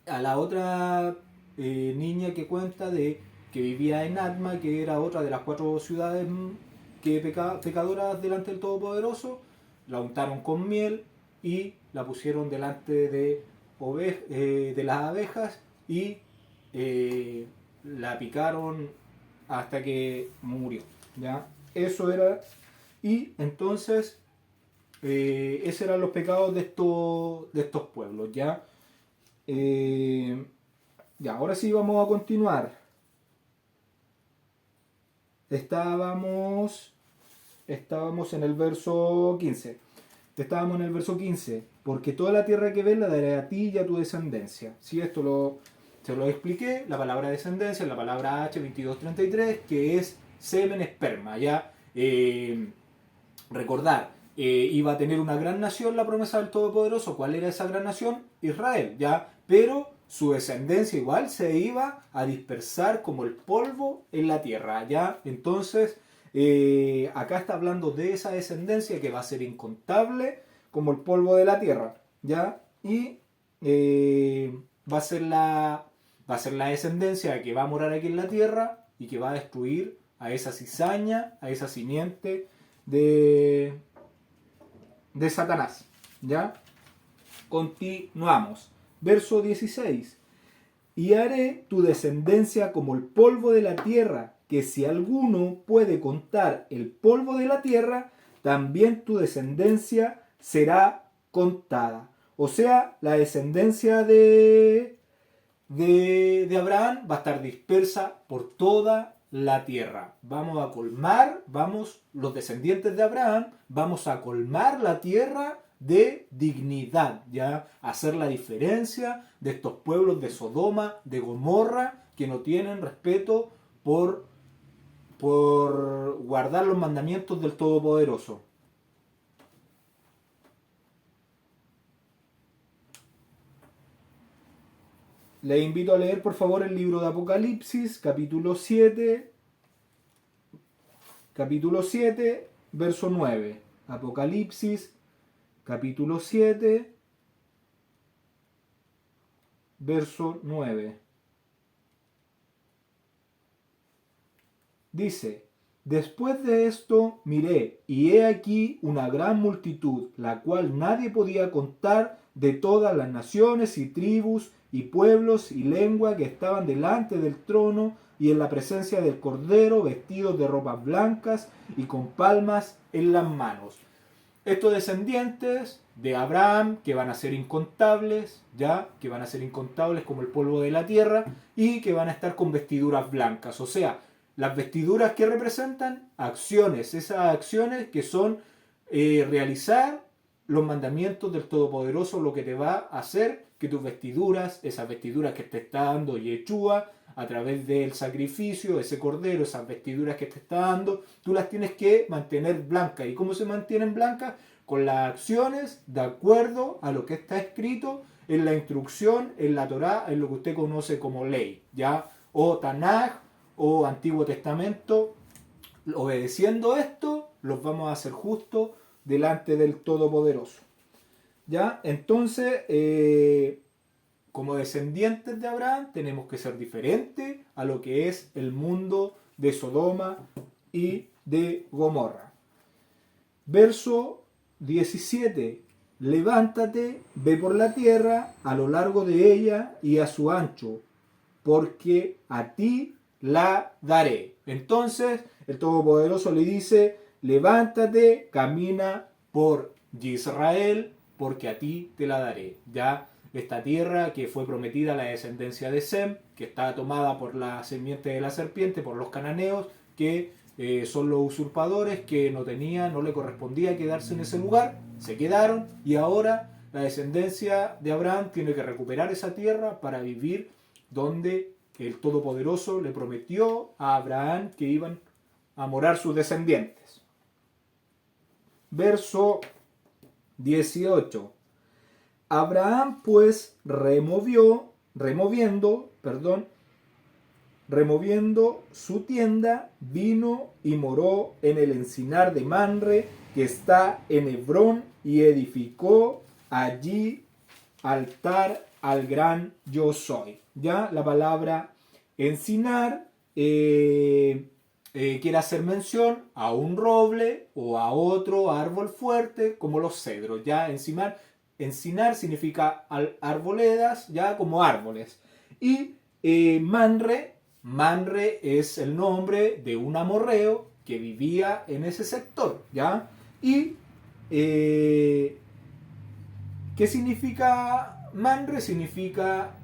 a la otra niña que cuenta que vivía en Adma, que era otra de las 4 ciudades pecadoras delante del Todopoderoso, la untaron con miel y la pusieron delante de las abejas, y la picaron hasta que murió. ¿Ya? Eso era. Y entonces esos eran los pecados de estos pueblos. ¿Ya? Ya, ahora sí vamos a continuar. Estábamos en el verso 15. Estábamos en el verso 15. Porque toda la tierra que ves la daré a ti y a tu descendencia. ¿Sí? Se lo expliqué. La palabra descendencia es la palabra H2233, que es semen, esperma. ¿Ya? Recordar, iba a tener una gran nación la promesa del Todopoderoso. ¿Cuál era esa gran nación? Israel. ¿Ya? Pero su descendencia igual se iba a dispersar como el polvo en la tierra. ¿Ya? Entonces, acá está hablando de esa descendencia que va a ser incontable como el polvo de la tierra. ¿Ya? Y va a ser la descendencia que va a morar aquí en la tierra y que va a destruir a esa cizaña, a esa simiente de Satanás. ¿Ya? Continuamos. Verso 16. Y haré tu descendencia como el polvo de la tierra, que si alguno puede contar el polvo de la tierra, también tu descendencia será contada. O sea, la descendencia de Abraham va a estar dispersa por toda la tierra. Vamos a colmar, los descendientes de Abraham, vamos a colmar la tierra de dignidad, ya hacer la diferencia de estos pueblos de Sodoma, de Gomorra, que no tienen respeto por guardar los mandamientos del Todopoderoso. Les invito a leer, por favor, el libro de Apocalipsis, capítulo 7, verso 9. Apocalipsis, capítulo 7, verso 9. Dice: después de esto miré, y he aquí una gran multitud, la cual nadie podía contar, de todas las naciones y tribus y pueblos y lengua, que estaban delante del trono y en la presencia del Cordero, vestidos de ropas blancas y con palmas en las manos. Estos descendientes de Abraham, que van a ser incontables, que van a ser incontables como el polvo de la tierra, y que van a estar con vestiduras blancas. O sea, las vestiduras que representan acciones, esas acciones que son realizar los mandamientos del Todopoderoso, lo que te va a hacer que tus vestiduras, esas vestiduras que te está dando Yeshua a través del sacrificio, ese cordero, esas vestiduras que te está dando, tú las tienes que mantener blancas. ¿Y cómo se mantienen blancas? Con las acciones de acuerdo a lo que está escrito en la instrucción, en la Torá, en lo que usted conoce como ley, ¿ya? O Tanaj, o Antiguo Testamento, obedeciendo esto, los vamos a hacer justos delante del Todopoderoso. ¿Ya? Entonces, como descendientes de Abraham, tenemos que ser diferentes a lo que es el mundo de Sodoma y de Gomorra. Verso 17. Levántate, ve por la tierra, a lo largo de ella y a su ancho, porque a ti la daré. Entonces, el Todopoderoso le dice, levántate, camina por Israel, porque a ti te la daré. Ya esta tierra que fue prometida a la descendencia de Sem, que está tomada por la simiente de la serpiente, por los cananeos, que son los usurpadores, que no le correspondía quedarse en ese lugar, se quedaron, y ahora la descendencia de Abraham tiene que recuperar esa tierra para vivir donde el Todopoderoso le prometió a Abraham que iban a morar sus descendientes. Verso 18. Abraham pues removiendo su tienda, vino y moró en el encinar de Mamre, que está en Hebrón, y edificó allí altar al gran yo soy. Ya la palabra encinar quiere hacer mención a un roble o a otro árbol fuerte como los cedros. Ya encinar significa arboledas, ya como árboles. Y Mamre es el nombre de un amorreo que vivía en ese sector, ¿ya? Y ¿qué significa Mamre? Significa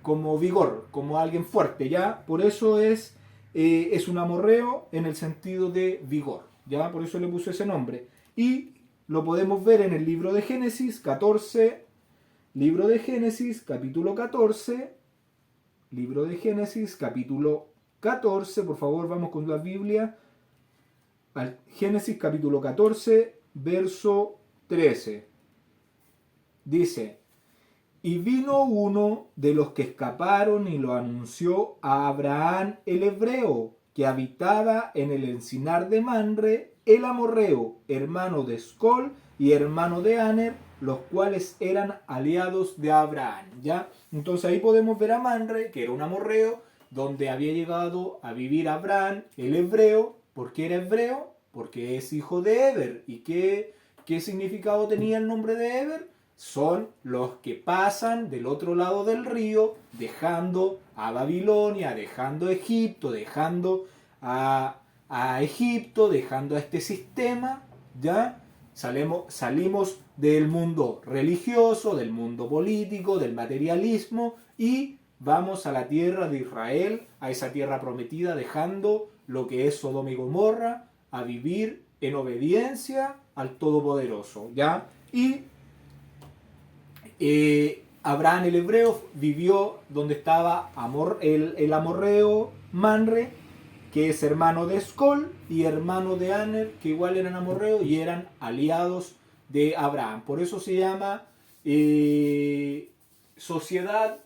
como vigor, como alguien fuerte, ¿ya? Por eso es un amorreo en el sentido de vigor, ¿ya? Por eso le puse ese nombre. Y lo podemos ver en el libro de Génesis 14, libro de Génesis capítulo 14, libro de Génesis capítulo 14, por favor vamos con la Biblia, al Génesis capítulo 14, verso 13. Dice, y vino uno de los que escaparon y lo anunció a Abraham el hebreo, que habitaba en el encinar de Mamre, el amorreo, hermano de Escol y hermano de Aner, los cuales eran aliados de Abraham. ¿Ya? Entonces ahí podemos ver a Mamre, que era un amorreo, donde había llegado a vivir Abraham, el hebreo. ¿Por qué era hebreo? Porque es hijo de Eber. ¿Y qué significado tenía el nombre de Eber? Son los que pasan del otro lado del río, dejando a Babilonia, dejando a Egipto, dejando a Egipto, dejando a este sistema, ¿ya? Salimos del mundo religioso, del mundo político, del materialismo, y vamos a la tierra de Israel, a esa tierra prometida, dejando lo que es Sodoma y Gomorra, a vivir en obediencia al Todopoderoso, ¿ya? Y Abraham el hebreo vivió donde estaba el amorreo Mamre, que es hermano de Escol, y hermano de Aner, que igual eran amorreos y eran aliados de Abraham. Por eso se llama sociedad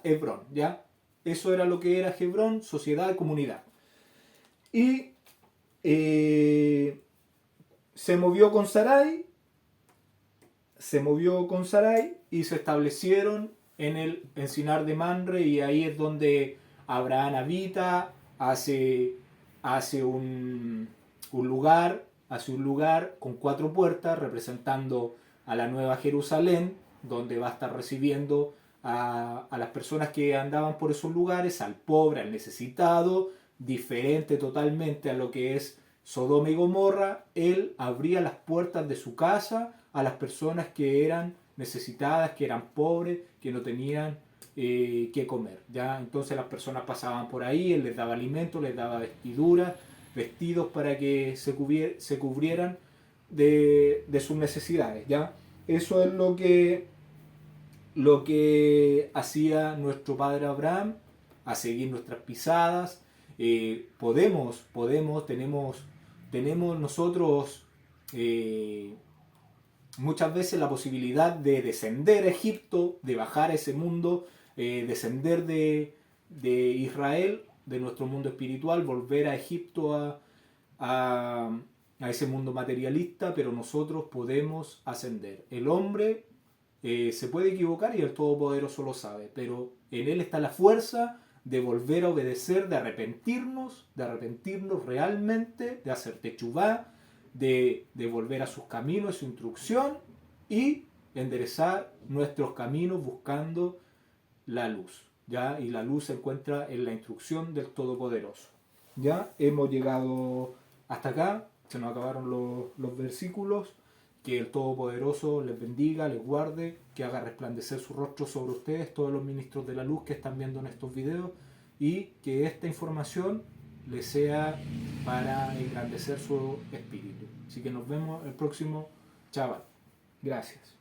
Hebrón, ¿ya? Eso era lo que era Hebrón, sociedad, comunidad. Y se movió con Sarai y se establecieron en el encinar de Mamre, y ahí es donde Abraham habita, hace un lugar con 4 puertas representando a la Nueva Jerusalén, donde va a estar recibiendo a las personas que andaban por esos lugares, al pobre, al necesitado, diferente totalmente a lo que es Sodoma y Gomorra. Él abría las puertas de su casa a las personas que eran necesitadas, que eran pobres, que no tenían que comer, ¿ya? Entonces las personas pasaban por ahí, él les daba alimento, les daba vestidos para que se cubrieran de sus necesidades, ¿ya? Eso es lo que hacía nuestro padre Abraham, a seguir nuestras pisadas. Tenemos nosotros muchas veces la posibilidad de descender a Egipto, de bajar a ese mundo, descender de de Israel, de nuestro mundo espiritual, volver a Egipto, a ese mundo materialista, pero nosotros podemos ascender. El hombre se puede equivocar y el Todopoderoso lo sabe, pero en él está la fuerza de volver a obedecer, de arrepentirnos realmente, de hacer techuvá, de volver a sus caminos, a su instrucción y enderezar nuestros caminos buscando la luz, ¿ya? Y la luz se encuentra en la instrucción del Todopoderoso. Ya hemos llegado hasta acá, se nos acabaron los versículos. Que el Todopoderoso les bendiga, les guarde, que haga resplandecer su rostro sobre ustedes, todos los ministros de la luz que están viendo en estos videos, y que esta información les sea para engrandecer su espíritu. Así que nos vemos el próximo Shabbat. Gracias.